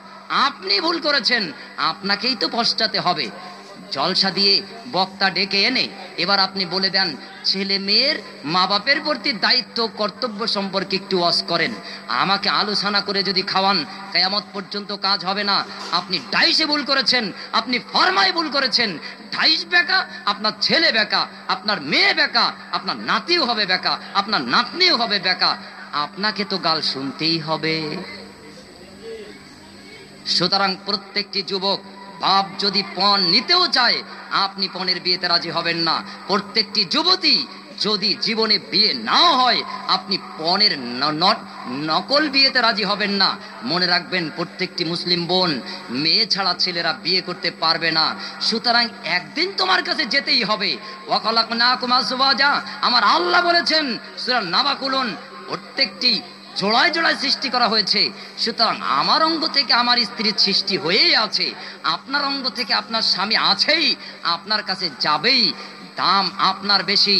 আপনি ভুল করেছেন, আপনাকেই তো পশ্চাতে হবে। জলসা দিয়ে বক্তা ডেকে এনে এবার আপনি বলে দেন ছেলে মেয়ের মা বাপের প্রতি দায়িত্ব কর্তব্য সম্পর্কে একটু ওয়াজ করেন, আমাকে আলোচনা করে যদি খাওয়ান কিয়ামত পর্যন্ত কাজ হবে না। আপনি ডাইসে ভুল করেছেন, আপনি ফরমায় ভুল করেছেন। ডাইস বেকা, আপনার ছেলে বেকা, আপনার মেয়ে বেকা, আপনার নাতিও হবে বেকা, আপনার নাতনিও হবে বেকা, আপনাকে তো গাল শুনতেই হবে। সুতরাং প্রত্যেকটি যুবক বাপ যদি পণ নিতেও চায়, আপনি পণের বিয়েতে রাজি হবেন না। প্রত্যেকটি যুবতী যদি জীবনে বিয়ে নাও হয়, আপনি পণের নকল বিয়েতে রাজি হবেন না। মনে রাখবেন প্রত্যেকটি মুসলিম বোন, মেয়ে ছাড়া ছেলেরা বিয়ে করতে পারবে না। সুতরাং একদিন তোমার কাছে যেতেই হবে। ওয়াখালাকনাকুম আজওয়াজা, আমার আল্লাহ বলেছেন সূরা নাবাকুলুন, প্রত্যেকটি জোড়ায় জোড়ায় সৃষ্টি করা হয়েছে। সুতরাং আমার অঙ্গ থেকে আমার স্ত্রীর সৃষ্টি হয়েই আছে, আপনার অঙ্গ থেকে আপনার স্বামী আছেই, আপনার কাছে যাবেই। দাম আপনার বেশি,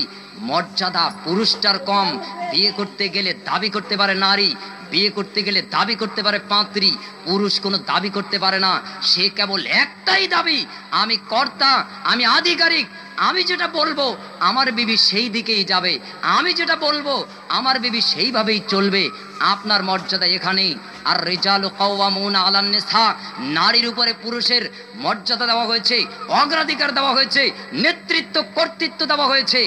মর্যাদা পুরুষটার কম। বিয়ে করতে গেলে দাবি করতে পারে নারী, বিয়ে করতে গেলে দাবি করতে পারে পাত্রী, পুরুষ কোনো দাবি করতে পারে না। সে কেবল একটাই দাবি, আমি কর্তা, আমি আধিকারিক, আমি যেটা বলবো আমার বিবি সেই দিকেই যাবে, আমি যেটা বলবো আমার বিবি সেইভাবেই চলবে। আপনার মর্যাদা এখানেই। আর রিজালু কাওয়ামুনা আলান নিসা, নারীর উপরে পুরুষের মর্যাদা দেওয়া হয়েছে, অগ্রাধিকার দেওয়া হয়েছে, নেতৃত্ব কর্তৃত্ব দেওয়া হয়েছে।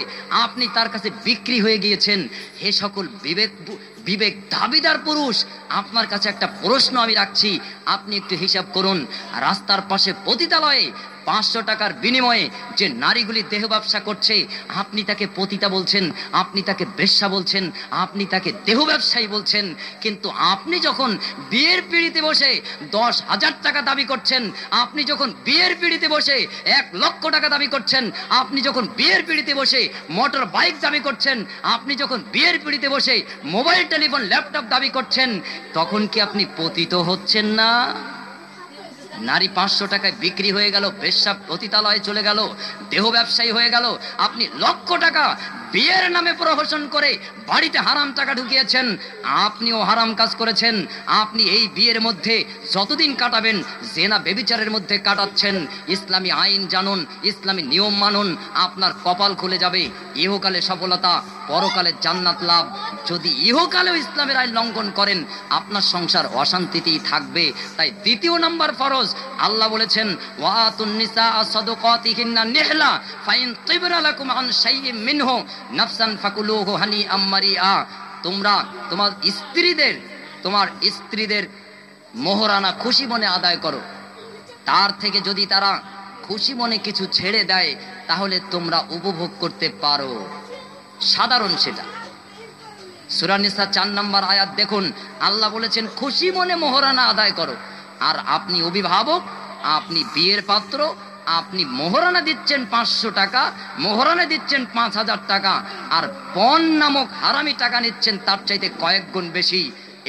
আপনি তার কাছে বিক্রি হয়ে গিয়েছেন। হে সকল বিবেক দাবিদার পুরুষ, আপনার কাছে একটা প্রশ্ন আমি রাখছি, আপনি একটু হিসাব করুন। রাস্তার পাশে পতিতালয়ে 500 টাকার বিনিময়ে যে নারীগুলি দেহ ব্যবসা করছে, আপনি তাকে পতিতা বলছেন, আপনি তাকে বেশ্যা বলছেন, আপনি তাকে দেহ ব্যবসায়ী বলছেন। কিন্তু আপনি যখন বিয়ের পিঁড়িতে বসে 10,000 টাকা দাবি করছেন, আপনি যখন বিয়ের পিঁড়িতে বসে 1 লক্ষ টাকা দাবি করছেন, আপনি যখন বিয়ের পিঁড়িতে বসে মোটর বাইক দাবি করছেন, আপনি যখন বিয়ের পিঁড়িতে বসে মোবাইল টেলিফোন ল্যাপটপ দাবি করছেন, তখন কি আপনি পতিত হচ্ছেন না? নারী 500 টাকায় বিক্রি হয়ে গেল, বেশ্যা পতিতালয়ে চলে গেল, দেহ ব্যবসায়ী হয়ে গেল। আপনি লক্ষ টাকা বিয়ের নামে প্রহসন করে বাড়িতে হারাম টাকা ঢুকিয়েছেন, আপনিও হারাম কাজ করেছেন। আপনি এই বিয়ের মধ্যে যতদিন কাটাবেন জেনা বেবিচারের মধ্যে কাটাচ্ছেন। ইসলামী আইন জানুন, ইসলামী নিয়ম মানুন, আপনার কপাল খুলে যাবে। ইহকালে সফলতা, পরকালে জান্নাত লাভ। যদি ইহকালেও ইসলামের আইন লঙ্ঘন করেন, আপনার সংসার অশান্তিতেই থাকবে। তাই 2 নম্বর ফরজ, আল্লাহ বলেছেন ওয়াতুন নিসা সাদাকাতিহিন্না নিহলা ফাইন তিবরা লাকুম আন শাইইম মিনহু নাফসান ফাকুলুহু হানিআম মারিআ। তোমরা তোমার স্ত্রীদের মোহরানা খুশি মনে আদায় করো, তার থেকে যদি তারা খুশি মনে কিছু ছেড়ে দেয় তাহলে তোমরা উপভোগ করতে পারো। সাধারণ সেটা। সূরা নিসা 4 নম্বর আয়াত দেখুন, আল্লাহ বলেছেন খুশি মনে মোহরানা আদায় করো। আর আপনি অভিভাবক, আপনি বিয়ের পাত্র, আপনি মোহরানা দিচ্ছেন 500 টাকা, মোহরানা দিচ্ছেন 5,000 টাকা, আর পণ নামক হারামি টাকা নিচ্ছেন তার চাইতে কয়েক গুণ বেশি।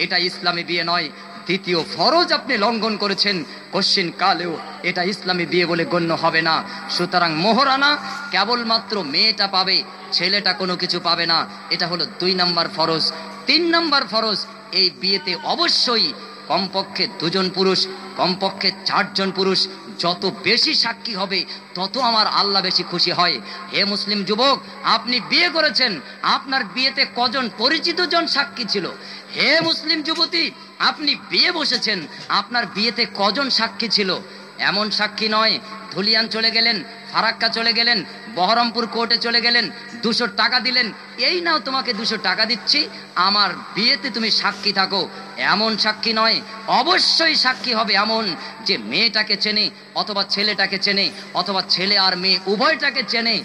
এটা ইসলামী বিয়ে নয়। 2 ফরজ আপনি লঙ্ঘন করেছেন, কশ্চিন কালেও এটা ইসলামী বিয়ে বলে গণ্য হবে না। সুতরাং মোহরানা কেবলমাত্র মেয়েটা পাবে, ছেলেটা কোনো কিছু পাবে না। এটা হলো 2 নম্বর ফরজ। 3 নম্বর ফরজ, এই বিয়েতে অবশ্যই কমপক্ষে 2 জন পুরুষ, কমপক্ষে 4 জন পুরুষ। যত বেশি সাক্ষী হবে তত আমার আল্লাহ বেশি খুশি হয়। হে মুসলিম যুবক, আপনি বিয়ে করেছেন, আপনার বিয়েতে কজন পরিচিত জন সাক্ষী ছিল? হে মুসলিম যুবতী, আপনি বিয়ে বসেছেন, আপনার বিয়েতে কজন সাক্ষী ছিল? এমন সাক্ষী নয় ধুলিয়ান চলে গেলেন, ফারাক্কা চলে গেলেন, বহরমপুর কোর্টে চলে গেলেন, 200 টাকা দিলেন, এই নাও তোমাকে 200 টাকা দিচ্ছি, আমার বিয়েতে তুমি সাক্ষী থাকো। এমন সাক্ষী নয়। অবশ্যই সাক্ষী হবে এমন যে মেয়েটাকে চেনে, অথবা ছেলেটাকে চেনে, অথবা ছেলে আর মেয়ে উভয়টাকে চেনে।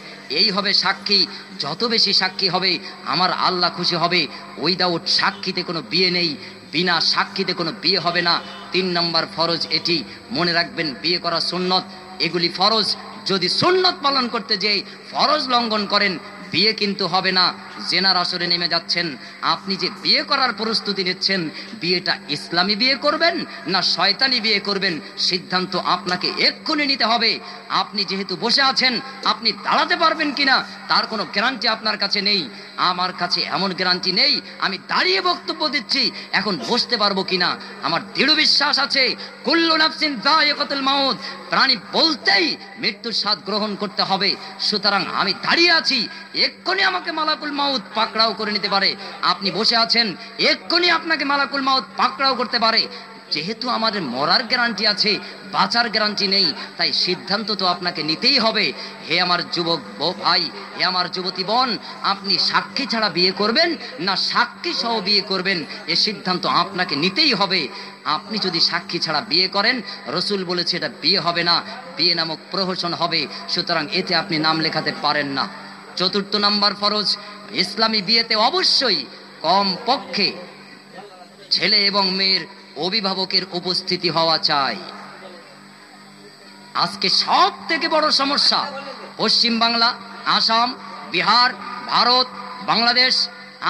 এই হবে সাক্ষী। যত বেশি সাক্ষী হবে আমার আল্লাহ খুশি হবে। উইদাউট সাক্ষীতে কোনো বিয়ে নেই, বিনা সাক্ষীতে কোনো বিয়ে হবে না। 3 নম্বর ফরজ এটি। মনে রাখবেন, বিয়ে করা সুন্নত, এগুলি ফরজ। যদি সুন্নত পালন করতে যেয়ে ফরজ লঙ্ঘন করেন, বিয়ে কিন্তু হবে না, জেনার আসরে নেমে যাচ্ছেন। আপনি যে বিয়ে করার প্রস্তুতি নিচ্ছেন, বিয়েটা ইসলামী বিয়ে করবেন না শয়তানি বিয়ে করবেন, সিদ্ধান্ত আপনাকে এক্ষুনি নিতে হবে। আপনি যেহেতু বসে আছেন, আপনি দাঁড়াতে পারবেন কিনা তার কোনো গ্যারান্টি আপনার কাছে নেই। আমার কাছে এমন গ্যারান্টি নেই আমি দাঁড়িয়ে বক্তব্য দিচ্ছি এখন বসতে পারবো কিনা। আমার দৃঢ় বিশ্বাস আছে কুল্লু নাফসিন যায়িকাতুল মাউত, প্রাণী বলতেই মৃত্যুর স্বাদ গ্রহণ করতে হবে। সুতরাং আমি দাঁড়িয়ে আছি, এক্ষুনি আমাকে মালাকুল মাউত পাকড়াও করে নিতে পারে। আপনি বসে আছেন, এক্ষুনি আপনাকে মালাকুল মাউত পাকড়াও করতে পারে। যেহেতু আমাদের মরার গ্যারান্টি আছে, বাঁচার গ্যারান্টি নেই, তাই সিদ্ধান্ত তো আপনাকে নিতেই হবে। হে আমার যুবক ভাই, হে আমার যুবতী বোন, আপনি সাক্ষী ছাড়া বিয়ে করবেন না সাক্ষী সহ বিয়ে করবেন, এ সিদ্ধান্ত আপনাকে নিতেই হবে। আপনি যদি সাক্ষী ছাড়া বিয়ে করেন, রসুল বলেছে এটা বিয়ে হবে না, বিয়ে নামক প্রহসন হবে। সুতরাং এতে আপনি নাম লেখাতে পারেন না। 4 নম্বর ফরজ, ইসলামী বিয়েতে অবশ্যই কম পক্ষে ছেলে এবং মেয়ের অভিভাবকের উপস্থিতি হওয়া চাই। আজকে সব থেকে বড় সমস্যা পশ্চিম বাংলা, আসাম, বিহার, ভারত, বাংলাদেশ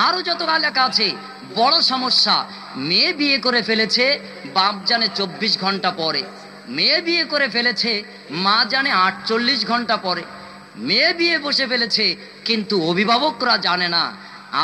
আরো যত এলাকা আছে, বড় সমস্যা মেয়ে বিয়ে করে ফেলেছে, বাপ জানে 24 ঘন্টা পরে। মেয়ে বিয়ে করে ফেলেছে, মা জানে 48 ঘন্টা পরে। মেয়ে বিয়ে বসে ফেলেছে, কিন্তু অভিভাবকরা জানে না।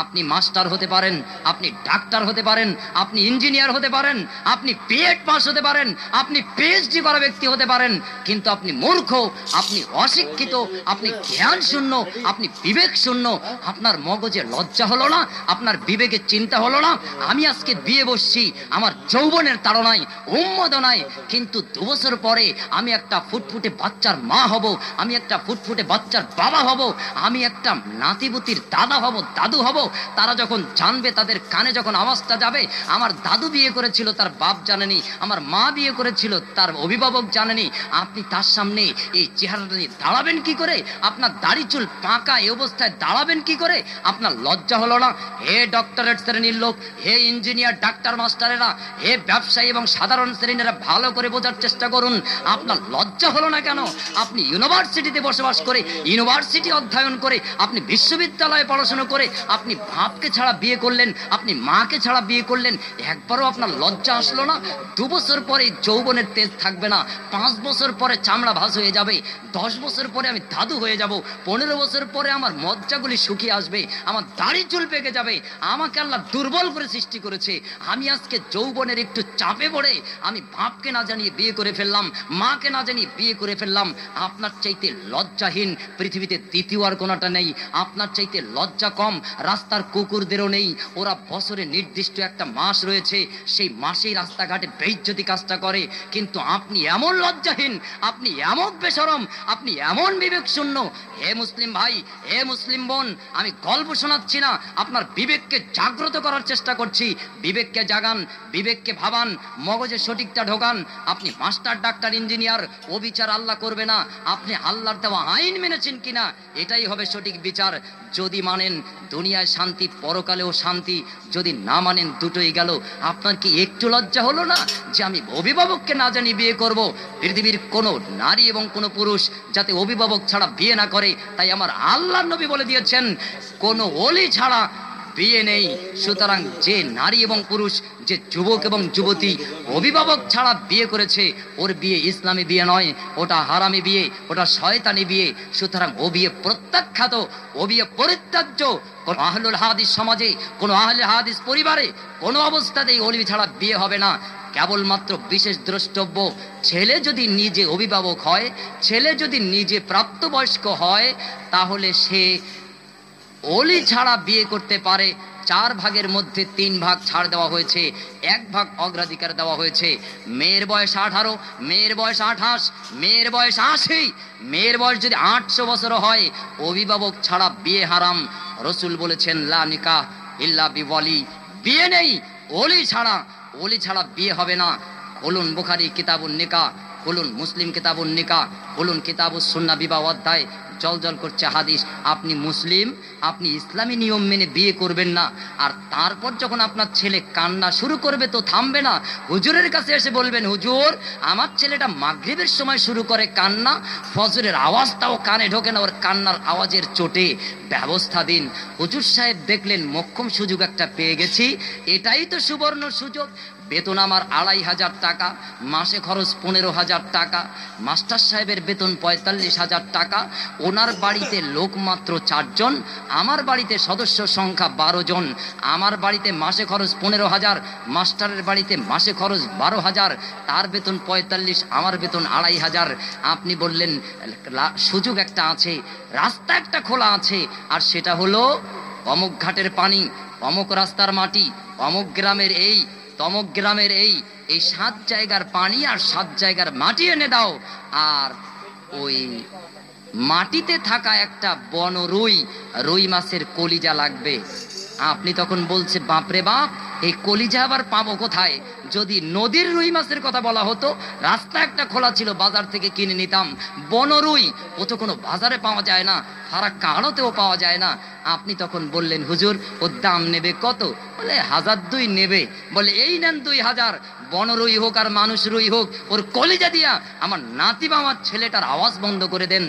আপনি মাস্টার হতে পারেন, আপনি ডাক্তার হতে পারেন, আপনি ইঞ্জিনিয়ার হতে পারেন, আপনি বিএড পাস হতে পারেন, আপনি পিএইচডি করা ব্যক্তি হতে পারেন, কিন্তু আপনি মূর্খ, আপনি অশিক্ষিত, আপনি জ্ঞান শূন্য, আপনি বিবেক শূন্য। আপনার মগজে লজ্জা হলো না, আপনার বিবেকে চিন্তা হলো না, আমি আজকে বিয়ে বসছি আমার যৌবনের তাড়নায়, উন্মাদনায়, কিন্তু 2 বছর পরে আমি একটা ফুটফুটে বাচ্চার মা হব, আমি একটা ফুটফুটে বাচ্চার বাবা হব, আমি একটা নাতিপুতির দাদা হব, দাদু হব। তারা যখন জানবে, তাদের কানে যখন আওয়াজটা যাবে, আমার দাদু বিয়ে করেছিল, তার বাপ জানেনি, আমার মা বিয়ে করেছিল, তার অভিভাবক জানেনি, আপনি তার সামনে এই চেহারাটা নিয়ে দাঁড়াবেন কি করে? আপনার দাড়ি চুল পাকা এই অবস্থায় দাঁড়াবেন কি করে? আপনার লজ্জা হলো না? হে ডক্টরেট শ্রেণীর লোক, হে ইঞ্জিনিয়ার, ডাক্তার, মাস্টারেরা, হে ব্যবসায়ী এবং সাধারণ শ্রেণীরা, ভালো করে বোঝার চেষ্টা করুন। আপনার লজ্জা হলো না কেন? আপনি ইউনিভার্সিটিতে বসবাস করে, ইউনিভার্সিটি অধ্যয়ন করে, আপনি বিশ্ববিদ্যালয়ে পড়াশোনা করে, আপনি বাপকে ছাড়া বিয়ে করলেন, আপনি মাকে ছাড়া বিয়ে করলেন, একবারও আপনার লজ্জা আসলো না? 2 বছর পরে যৌবনের তেজ থাকবে না, 5 বছর পরে চামড়া ভাঁজ হয়ে যাবে, 10 বছর পরে আমি দাদু হয়ে যাব, 15 বছর পরে আমার মজ্জাগুলি শুকিয়ে আসবে, আমার দাড়ি চুল পেকে যাবে। আমাকে আল্লাহ দুর্বল করে সৃষ্টি করেছে। আমি আজকে যৌবনের একটু চাপে পড়ে আমি বাপকে না জানিয়ে বিয়ে করে ফেললাম, মাকে না জানিয়ে বিয়ে করে ফেললাম। আপনার চাইতে লজ্জাহীন পৃথিবীতে দ্বিতীয় আর কোনটা নেই। আপনার চাইতে লজ্জা কম রাস্তার কুকুরদেরও নেই। ওরা বছরে নির্দিষ্ট একটা মাস রয়েছে, সেই মাসেই রাস্তাঘাটে বেইজ্জতি কাজটা করে। কিন্তু আপনি এমন লজ্জাহীন, আপনি এমন বেশরম, আপনি এমন বিবেক শূন্য। হে মুসলিম ভাই, হে মুসলিম বোন, আমি গল্প শোনাচ্ছি না, আপনার বিবেককে জাগ্রত করার চেষ্টা করছি। বিবেককে জাগান, বিবেককে ভাবান, মগজে সঠিকটা ঢোকান। আপনি মাস্টার, ডাক্তার, ইঞ্জিনিয়ার, ও বিচার আল্লাহ করবে না। আপনি আল্লাহর দেওয়া আইন মেনেছেন কিনা, এটাই হবে সঠিক বিচার। যদি মানেন দুনিয়ায় শান্তি, পরকালেও শান্তি, যদি না মানেন দুটোই গেল। আপনার কি একটু লজ্জা হলো না যে আমি অভিভাবককে না জানি বিয়ে করব? পৃথিবীর কোনো নারী এবং কোনো পুরুষ যাতে অভিভাবক ছাড়া বিয়ে না করে, তাই আমার আল্লাহর নবী বলে দিয়েছেন কোনো ওলি ছাড়া বিয়ে নেই। সুতরাং যে নারী এবং পুরুষ, যে যুবক এবং যুবতী অভিভাবক ছাড়া বিয়ে করেছে, ওর বিয়ে ইসলামী বিয়ে নয়, ওটা হারামি বিয়ে, ওটা শয়তানি বিয়ে। সুতরাং ও বিয়ে প্রত্যাখ্যাত, ও বিয়ে পরিত্যাজ্য। কোন আহলুল হাদিস সমাজে, কোন আহলে হাদিস পরিবারে কোনো অবস্থাতেই ওলি ছাড়া বিয়ে হবে না। কেবলমাত্র বিশেষ দ্রষ্টব্য, ছেলে যদি নিজে অভিভাবক হয়, ছেলে যদি নিজে প্রাপ্তবয়স্ক হয়, তাহলে সে ওলি ছাড়া বিয়ে করতে পারে। 4 ভাগের মধ্যে 3 ভাগ ছাড় দেওয়া হয়েছে, 1 ভাগ অগ্রাধিকার দেওয়া হয়েছে। মেয়ের বয়স 18, মেয়ের বয়স 28, মেয়ের বয়স 80, মেয়ের বয়স যদি 800 বছর হয়, অভিভাবক ছাড়া বিয়ে হারাম। রসুল বলেছেন লা নিকাহ ইল্লা বিওয়ালি, বিয়ে নেই ওলি ছাড়া, ওলি ছাড়া বিয়ে হবে না। বলুন বুখারী কিতাবুন নিকাহ, বলুন মুসলিম কিতাবুন নিকাহ, বলুন কিতাবুস সুন্নাহ বিবাহ অধ্যায়, জল জল করছে হাদিস। আপনি মুসলিম, আপনি ইসলামী নিয়ম মেনে বিয়ে করবেন না, আর তারপর যখন আপনার ছেলে কান্না শুরু করবে তো থামবে না। হুজুরের কাছে এসে বলবেন, হুজুর আমার ছেলেটা মাগরিবের সময় শুরু করে কান্না, ফজরের আওয়াজটাও কানে ঢোকে না, ওর কান্নার আওয়াজের চোটে ব্যবস্থা দিন। হুজুর সাহেব দেখলেন মোক্ষম সুযোগ একটা পেয়ে গেছি, এটাই তো সুবর্ণ সুযোগ। বেতন আমার 2500 টাকা, মাসে খরচ 15,000 টাকা, মাস্টার সাহেবের বেতন 45,000 টাকা, ওনার বাড়িতে লোক মাত্র 4 জন, আমার বাড়িতে সদস্য সংখ্যা 12 জন, আমার বাড়িতে মাসে খরচ 15,000, মাস্টারের বাড়িতে মাসে খরচ 12,000, তার বেতন 45, আমার বেতন 2,500। আপনি বললেন সুযোগ একটা আছে, রাস্তা একটা খোলা আছে, আর সেটা হলো অমুক ঘাটের পানি, অমুক রাস্তার মাটি, অমুক গ্রামের এই, তমক গ্রামের এই 7 জায়গার পানি আর 7 জায়গার মাটি এনে দাও। আর ওই মাটিতে থাকা একটা বন রুই, রুই মাছের কলিজা লাগবে। আপনি তখন বলছে বাপরে বাপ, এই কলিজা আবার পাবো কোথায়? যদি নদীর রুই মাছের কথা বলা হতো, রাস্তা একটা খোলা ছিল, বাজার থেকে কিনে নিতাম। বন রুই ও তো কোনো বাজারে পাওয়া যায় না, ফারাক্কাতেও পাওয়া যায় না। আপনি তখন বললেন, হুজুর ওর দাম নেবে কত? বলে 1,200 নেবে। বলে এই নেন 2,000, বন রুই হোক আর মানুষ রুই হোক, ওর কলিজা দিয়া আমার নাতি বা আমার ছেলেটার আওয়াজ বন্ধ করে দেন।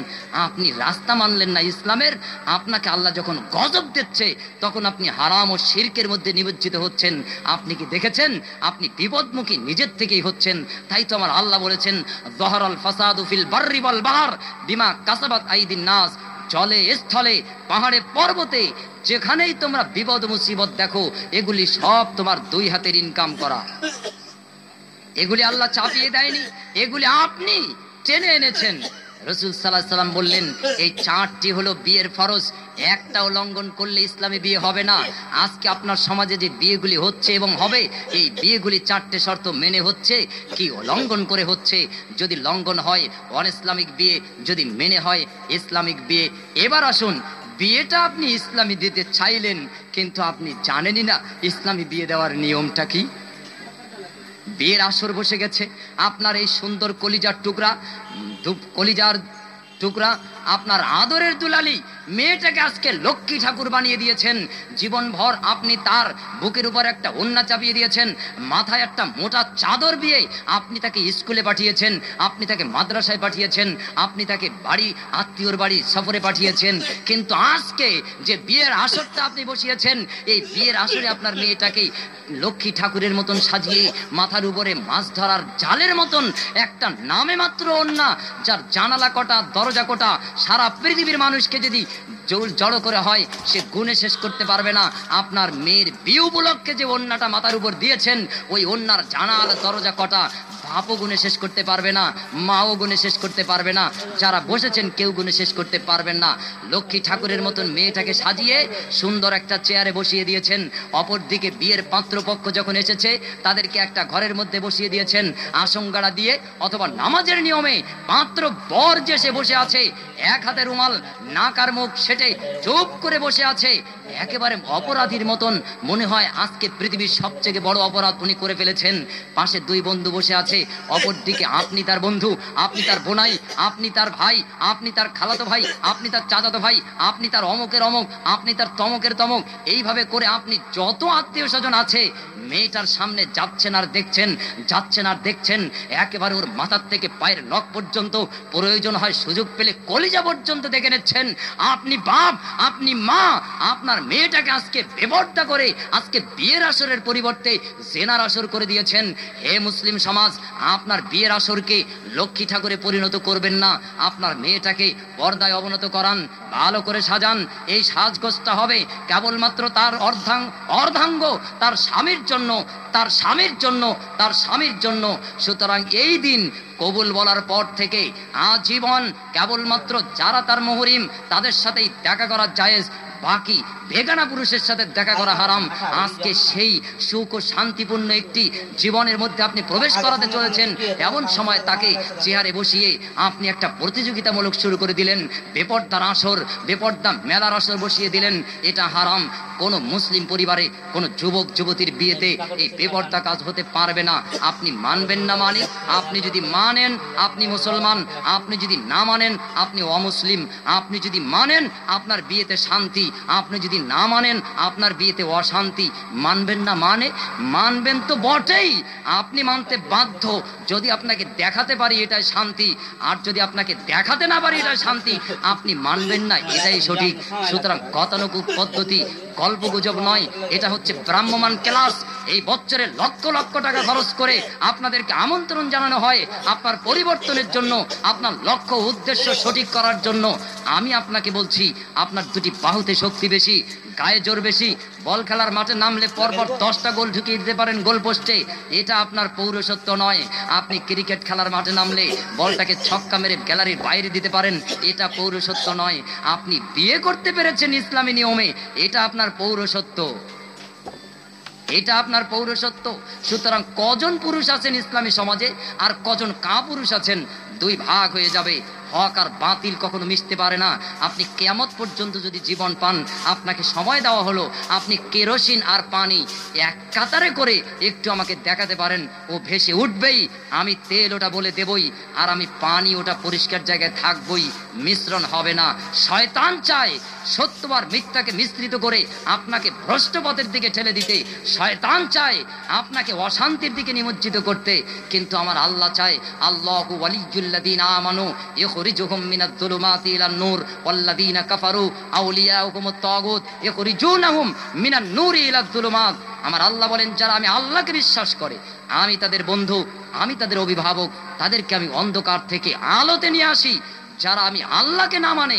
আপনি রাস্তা মানলেন না ইসলামের। আপনাকে আল্লাহ যখন গজব দিচ্ছে, তখন আপনি হারাম ও শিরকের মধ্যে নিমজ্জিত হচ্ছেন। আপনি কি দেখেছেন? আপনি বিপদমুখী নিজের থেকেই হচ্ছেন। তাই তো আমার আল্লাহ বলেছেন, যহরাল ফাসাদু ফিল বাররি ওয়াল বাহর বিমা কাসাবাত আইদিন নাস। জলে স্থলে, পাহাড়ে পর্বতে, যেখানেই তোমরা বিপদ মুসিবত দেখো, এগুলি সব তোমার 2 হাতের ইনকাম করা। এগুলি আল্লাহ চাপিয়ে দেয়নি, এগুলি আপনি টেনে এনেছেন। রাসূল সাল্লাল্লাহু আলাইহি সাল্লাম বললেন, এই 4টি হলো বিয়ের ফরজ, একটাও লঙ্ঘন করলে ইসলামী বিয়ে হবে না। আজকে আপনার সমাজে যে বিয়েগুলি হচ্ছে এবং হবে, এই বিয়েগুলি 4টে শর্ত মেনে হচ্ছে কি লঙ্ঘন করে হচ্ছে? যদি লঙ্ঘন হয় অন ইসলামিক বিয়ে, যদি মেনে হয় ইসলামিক বিয়ে। এবার আসুন, বিয়েটা আপনি ইসলামী দিতে চাইলেন, কিন্তু আপনি জানেনই না ইসলামী বিয়ে দেওয়ার নিয়মটা কি। বিয়ের আসর বসে গেছে, আপনার এই সুন্দর কলিজার টুকরা, কলিজার টুকরা, আপনার আদরের দুলালি মেয়েটাকে আজকে লক্ষ্মী ঠাকুর বানিয়ে দিয়েছেন। জীবনভর আপনি তার বুকের উপর একটা ওড়না চাপিয়ে দিয়েছেন, মাথায় একটা মোটা চাদর দিয়ে আপনি তাকে স্কুলে পাঠিয়েছেন, আপনি তাকে মাদ্রাসায় পাঠিয়েছেন, আপনি তাকে বাড়ি আত্মীয়র বাড়ি সফরে পাঠিয়েছেন। কিন্তু আজকে যে বিয়ের আসরটা আপনি বসিয়েছেন, এই বিয়ের আসরে আপনার মেয়েটাকে লক্ষ্মী ঠাকুরের মতন সাজিয়ে মাথার উপরে মাছ ধরার জালের মতন একটা নামে মাত্র ওড়না, যার জানালা কটা দরজা কটা সারা পৃথিবীর মানুষকে যদি জড়ো করে হয় সে গুণে শেষ করতে পারবে না। আপনার মেয়ের বিয়ে উপলক্ষে যে ওড়নাটা মাথার উপর দিয়েছেন, ওই ওড়নার জানাল দরজা কটা বাপও গুণে শেষ করতে পারবে না, মাও গুণে শেষ করতে পারবে না, যারা বসেছেন কেউ গুণে শেষ করতে পারবেন না। লক্ষ্মী ঠাকুরের মতন মেয়েটাকে সাজিয়ে সুন্দর একটা চেয়ারে বসিয়ে দিয়েছেন। অপরদিকে বিয়ের পাত্রপক্ষ যখন এসেছে তাদেরকে একটা ঘরের মধ্যে বসিয়ে দিয়েছেন আসংগাড়া দিয়ে, অথবা নামাজের নিয়মে পাত্র বর যে সে বসে আছে, এক হাতে রুমাল, নাক আর মুখ সেটে চুপ করে বসে আছে, একেবারে অপরাধীর মতন মনে হয় আজকে পৃথিবীর সবচেয়ে বড় অপরাধ উনি করে ফেলেছেন। পাশে দুই বন্ধু বসে আছে, অপরদিকে আপনি তার বন্ধু, আপনি তার বোনাই, আপনি তার ভাই, আপনি তার খালাতো ভাই, আপনি তার চাচাতো ভাই, আপনি তার অমকের অমক, আপনি তার তমকের তমক, এইভাবে করে আপনি যত আত্মীয় স্বজন আছে মেয়েটার সামনে যাচ্ছেন আর দেখছেন, যাচ্ছেন আর দেখছেন, একেবারে ওর মাথার থেকে পায়ের নখ পর্যন্ত, প্রয়োজন হয় সুযোগ পেলে কলিজা পর্যন্ত দেখে নিচ্ছেন। আপনি বাপ, আপনি মা, আপনার মেয়েটাকে আজকে বেপরদা করে আজকে বিয়ের আসরের পরিবর্তে জেনার আসর করে দিয়েছেন। হে মুসলিম সমাজ, আপনার বিয়ের আসরকে লক্ষ্মী ঠাকুরে পরিণত করবেন না, আপনার মেয়েটাকে পর্দায় অবনত করান, ভালো করে সাজান। এই সাজগোজটা হবে কেবলমাত্র তার অর্ধাঙ্গ, তার স্বামীর জন্য, তার স্বামীর জন্য, তার স্বামীর জন্য। সুতরাং এই দিন কবুল বলার পর থেকে আজীবন কেবলমাত্র যারা তার মুহরিম তাদের সাথেই দেখা করা জায়েজ, বাকি বেগানা পুরুষের সাথে দেখা করা হারাম। আজকে সেই সুখ ও শান্তিপূর্ণ একটি জীবনের মধ্যে আপনি প্রবেশ করাতে চলেছেন, এমন সময় তাকে চেয়ারে বসিয়ে আপনি একটা প্রতিযোগিতামূলক শুরু করে দিলেন, বেপর্দার আসর, বেপর্দা মেলার আসর বসিয়ে দিলেন। এটা হারাম। কোনো মুসলিম পরিবারে কোনো যুবক যুবতীর বিয়েতে এই বেপর্দা কাজ হতে পারবে না। আপনি মানবেন না মানে, আপনি যদি মানেন আপনি মুসলমান, আপনি যদি না মানেন আপনি অমুসলিম। আপনি যদি মানেন আপনার বিয়েতে শান্তি, আপনি যদি না মানেন আপনার বিয়েতে অশান্তি। মানবেন না মানে, মানবেন তো বটেই, আপনি মানতে বাধ্য। যদি আপনাকে দেখাতে পারি এটাই শান্তি, আর যদি আপনাকে দেখাতে না পারি এটাই শান্তি, আপনি মানবেন না, এটাই সঠিক। সুতরাং গতানুগতিক পদ্ধতি গল্পগুজব নয়, এটা হচ্ছে ব্রাহ্মমান ক্লাস। এই বছরে লক্ষ লক্ষ টাকা খরচ করে আপনাদেরকে আমন্ত্রণ জানানো হয় আপনার পরিবর্তনের জন্য, আপনার লক্ষ্য উদ্দেশ্য সঠিক করার জন্য। আমি আপনাকে বলছি, আপনার দুটি বাহুতে শক্তি বেশি, গায়ে জোর বেশি, বল খেলার মাঠে নামলে পরপর 10টা গোল ঢুকিয়ে দিতে পারেন গোল পোস্টে, এটা আপনার পৌরসত্ব নয়। আপনি ক্রিকেট খেলার মাঠে নামলে বলটাকে ছক্কা মেরে গ্যালারির বাইরে দিতে পারেন, এটা পৌরসত্ব নয়। আপনি বিয়ে করতে পেরেছেন ইসলামী নিয়মে, এটা আপনার পৌরসত্ব, এটা আপনার পৌরসত্ব। সুতরাং কজন পুরুষ আছেন ইসলামী সমাজে আর কজন কাপুরুষ আছেন, দুই ভাগ হয়ে যাবে। হক আর বাতিল কখনো মিশতে পারে না। আপনি কিয়ামত পর্যন্ত যদি জীবন পান, আপনাকে সময় দেওয়া হলো, আপনি কেরোসিন আর পানি এক কাতারে করে একটু আমাকে দেখাতে পারেন, ও ভেসে উঠবেই, আমি তেল ওটা বলে দেবই, আর আমি পানি ওটা পরিষ্কার জায়গায় থাকবই, মিশ্রণ হবে না। শয়তান চায় সত্যবার মিথ্যাকে মিশ্রিত করে আপনাকে ভ্রষ্ট পথের দিকে ঠেলে দিতে, শয়তান চায় আপনাকে অশান্তির দিকে নিমজ্জিত করতে, কিন্তু আমার আল্লাহ চায় আল্লাহু ওয়ালিয়ুল্লাযীনা আমানু ইখরিজুহুম মিনাজ যুলুমাতি ইলান নূর ওয়াল্লাযীনা কাফারু আউলিয়াউহুমুত তাগুত ইখরিজুনাহুম মিনান নূরি ইলাজ যুলুমাত। আমার আল্লাহ বলেন, যারা আমি আল্লাহকে বিশ্বাস করে, আমি তাদের বন্ধু, আমি তাদের অভিভাবক, তাদেরকে আমি অন্ধকার থেকে আলোতে নিয়ে আসি। যারা আমি আল্লাহকে না মানে,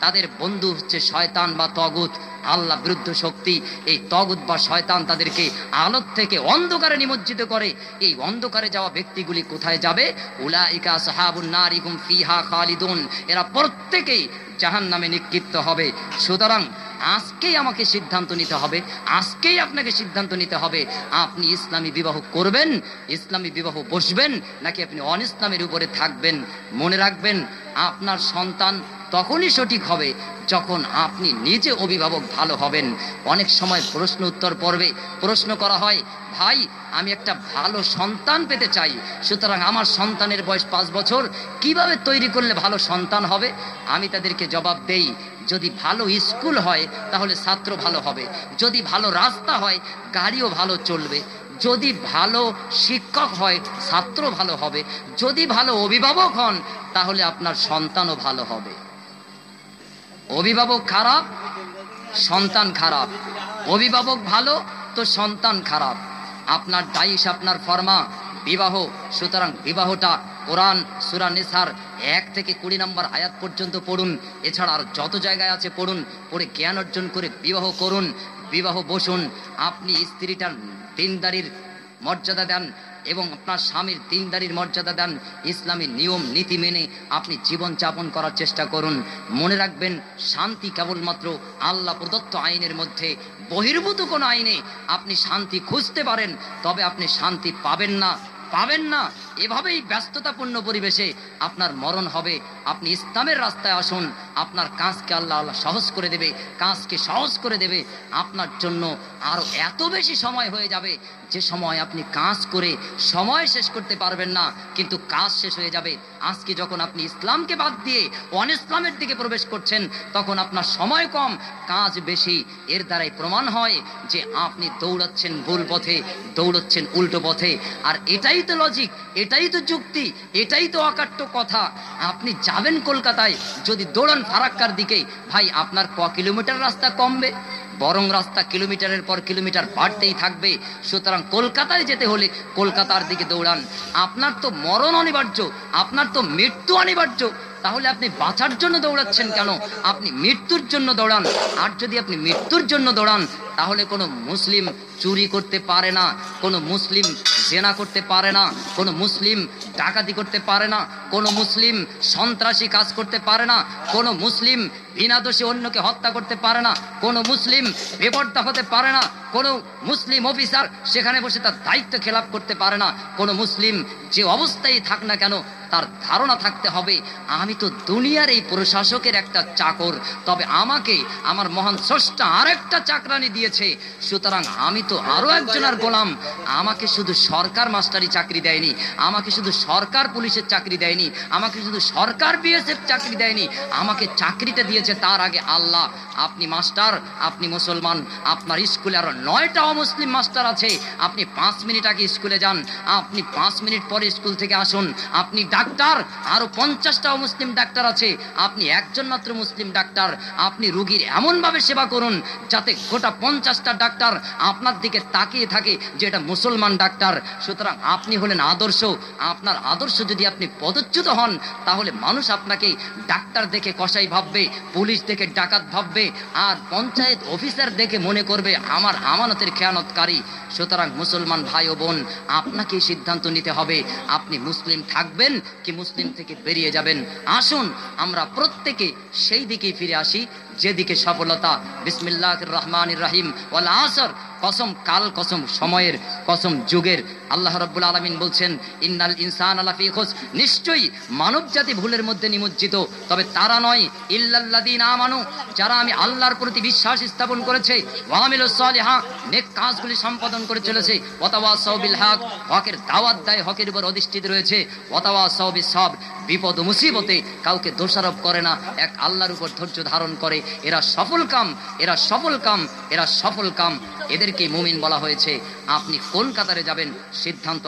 তাদের বন্ধু হচ্ছে শয়তান বা তাগুত, আল্লাহ বিরুদ্ধ শক্তি। এই তাগুত বা শয়তান তাদেরকে আলো থেকে অন্ধকারে নিমজ্জিত করে। এই অন্ধকারে যাওয়া ব্যক্তিগুলি কোথায় যাবে? উলাইকা আসহাবুন নার হুম ফিহা খালিদুন, এরা প্রত্যেকেই জাহান্নামে নিক্ষিপ্ত হবে। সুতরাং আজকেই আমাকে সিদ্ধান্ত নিতে হবে, আজকেই আপনাকে সিদ্ধান্ত নিতে হবে আপনি ইসলামী বিবাহ করবেন, ইসলামী বিবাহ বসবেন, নাকি আপনি অনিসলামের উপরে থাকবেন। মনে রাখবেন, আপনার সন্তান তখনই সঠিক হবে যখন আপনি নিজে অভিভাবক ভালো হবেন। অনেক সময় প্রশ্ন উত্তর পর্বে প্রশ্ন করা হয়, ভাই আমি একটা ভালো সন্তান পেতে চাই, সুতরাং আমার সন্তানের বয়স 5 বছর, কিভাবে তৈরি করলে ভালো সন্তান হবে? আমি তাদেরকে জবাব দেই, যদি ভালো স্কুল হয় তাহলে ছাত্র ভালো হবে, যদি ভালো রাস্তা হয় গাড়িও ভালো চলবে, যদি ভালো শিক্ষক হয় ছাত্র ভালো হবে, যদি ভালো অভিভাবক হন তাহলে আপনার সন্তানও ভালো হবে। অভিভাবক খারাপ, সন্তান খারাপ, অভিভাবক ভালো তো সন্তান খারাপ। আপনার দায়িশ, আপনার ফরমা বিবাহ। সুতরাং বিবাহটা কোরআন সূরা নিসার 1 থেকে 20 নম্বর আয়াত পর্যন্ত পড়ুন, এছাড়া আর যত জায়গায় আছে পড়ুন, পড়ে জ্ঞান অর্জন করে বিবাহ করুন, বিবাহ বসুন। আপনি স্ত্রীটার দিনদারির মর্যাদা দেন এবং আপনার স্বামীর দিনদারির মর্যাদা দেন, ইসলামী নিয়ম নীতি মেনে আপনি জীবন যাপন করার চেষ্টা করুন। মনে রাখবেন, শান্তি কেবলমাত্র আল্লাহ প্রদত্ত আইনের মধ্যে, বহির্ভূত কোনো আইনে আপনি শান্তি খুঁজতে পারেন, তবে আপনি শান্তি পাবেন না, পাবেন না। এভাবেই ব্যস্ততাপূর্ণ পরিবেশে আপনার মরণ হবে। আপনি ইসলামের রাস্তায় আসুন, আপনার কাজকে আল্লাহ সহজ করে দেবে, কাজকে সহজ করে দেবে। আপনার জন্য আরো এত বেশি সময় হয়ে যাবে, যে সময় আপনি কাজ করে সময় শেষ করতে পারবেন না, কিন্তু কাজ শেষ হয়ে যাবে। আজকে যখন আপনি ইসলামকে বাদ দিয়ে অনিসলামের দিকে প্রবেশ করছেন, তখন আপনার সময় কম, কাজ বেশি। এর দ্বারাই প্রমাণ হয় যে আপনি দৌড়াচ্ছেন ভুল পথে, দৌড়াচ্ছেন উল্টো পথে। আর এটাই তো লজিক, এটাই তো যুক্তি, এটাই তো অকাট্য কথা। আপনি যাবেন কলকাতায়, যদি দৌড়ান ফারাক্কার দিকে, ভাই আপনার ক কিলোমিটার রাস্তা কমবে? বরং রাস্তা কিলোমিটারের পর কিলোমিটার বাড়তেই থাকবে। সুতরাং কলকাতায় যেতে হলে কলকাতার দিকে দৌড়ান। আপনার তো মরণ অনিবার্য, আপনার তো মৃত্যু অনিবার্য, তাহলে আপনি বাঁচার জন্য দৌড়াচ্ছেন কেন? আপনি মৃত্যুর জন্য দৌড়ান। আর যদি আপনি মৃত্যুর জন্য দৌড়ান, তাহলে কোনো মুসলিম চুরি করতে পারে না, কোনো মুসলিম জেনা করতে পারে না, কোনো মুসলিম ডাকাতি করতে পারে না, কোনো মুসলিম সন্ত্রাসী কাজ করতে পারে না, কোনো মুসলিম বিনা দোষে অন্যকে হত্যা করতে পারে না, কোনো মুসলিম বেপরদা হতে পারে না, কোনো মুসলিম অফিসার সেখানে বসে তার দায়িত্ব খেলাপ করতে পারে না, কোনো মুসলিম যে অবস্থায় থাক না কেন তার ধারণা থাকতে হবে আমি তো দুনিয়ার এই প্রশাসকের একটা চাকর, তবে আমাকে আমার মহান স্রষ্টা আরেকটা চাকরানি দিয়েছে, সুতরাং আমি তো আরো একজনের গোলাম। আমাকে শুধু সরকার মাস্টারি চাকরি দেয়নি, আমাকে শুধু সরকার পুলিশের চাকরি দেয়নি, আমাকে শুধু সরকার বিএসএফ চাকরি দেয়নি, আমাকে চাকরিটা দিয়েছে তার আগে আল্লাহ। আপনি মাস্টার, আপনি মুসলমান, আপনার স্কুলে আরো 9টা অমুসলিম মাস্টার আছে, আপনি 5 মিনিট আগে স্কুলে যান, আপনি 5 মিনিট পরে স্কুল থেকে আসুন। আপনি ডাক্তার, আরো 50টা অমুসলিম ডাক্তার আছে, আপনি একজন মাত্র মুসলিম ডাক্তার। আপনি রোগীর এমন ভাবে সেবা করুন যাতে গোটা 50টা ডাক্তার আপনার দিকে তাকিয়ে থাকে যে এটা মুসলমান ডাক্তার। সুতরাং আপনি হলেন আদর্শ। আপনার আদর্শ যদি আপনি পদচ্যুত হন, তাহলে মানুষ আপনাকে ডাক্তার দেখে কসাই ভাববে, পুলিশ দেখে ডাকাত ভাববে, আর পঞ্চায়েত অফিসার দেখে মনে করবে আমার আমানতের খেয়ানতকারী। সুতরাং মুসলমান ভাই ও বোন, আপনাকে সিদ্ধান্ত নিতে হবে আপনি মুসলিম থাকবেন কি মুসলিম থেকে বেরিয়ে যাবেন। আসুন আমরা প্রত্যেকে সেই দিকে ফিরে আসি যেদিকে সফলতা। বিসমিল্লাহির রহমানির রহিম। ওয়াল আসর, কসম কাল, কসম সময়ের, কসম যুগের। আল্লাহ রাব্বুল আলামিন বলছেন, ইন্নাল ইনসানা লাফি খুস, নিশ্চয়ই মানব জাতি ভুলের মধ্যে নিমজ্জিত, তবে তারা নয় ইল্লাল্লাযীনা আমানু, যারা আমি আল্লাহর প্রতি বিশ্বাস স্থাপন করেছে, ওয়া আমিলুস সালিহাত, নেক কাজগুলি সম্পাদন করে চলেছে, ওয়া তাওয়াসাউ বিল হক, হকের দাওয়াত দেয়, হকের উপর অধিষ্ঠিত রয়েছে, ওয়া তাওয়াসাউ বিস সবর, বিপদ ও মুসিবতে কাউকে দোষারোপ করে না, এক আল্লাহর উপর ধৈর্য ধারণ করে। এরা সফল কাম, এরা সফল কাম, এরা সফল কাম। এদেরকে মুমিন বলা হয়েছে। আপনি কোন কাতারে যাবেন সিদ্ধান্ত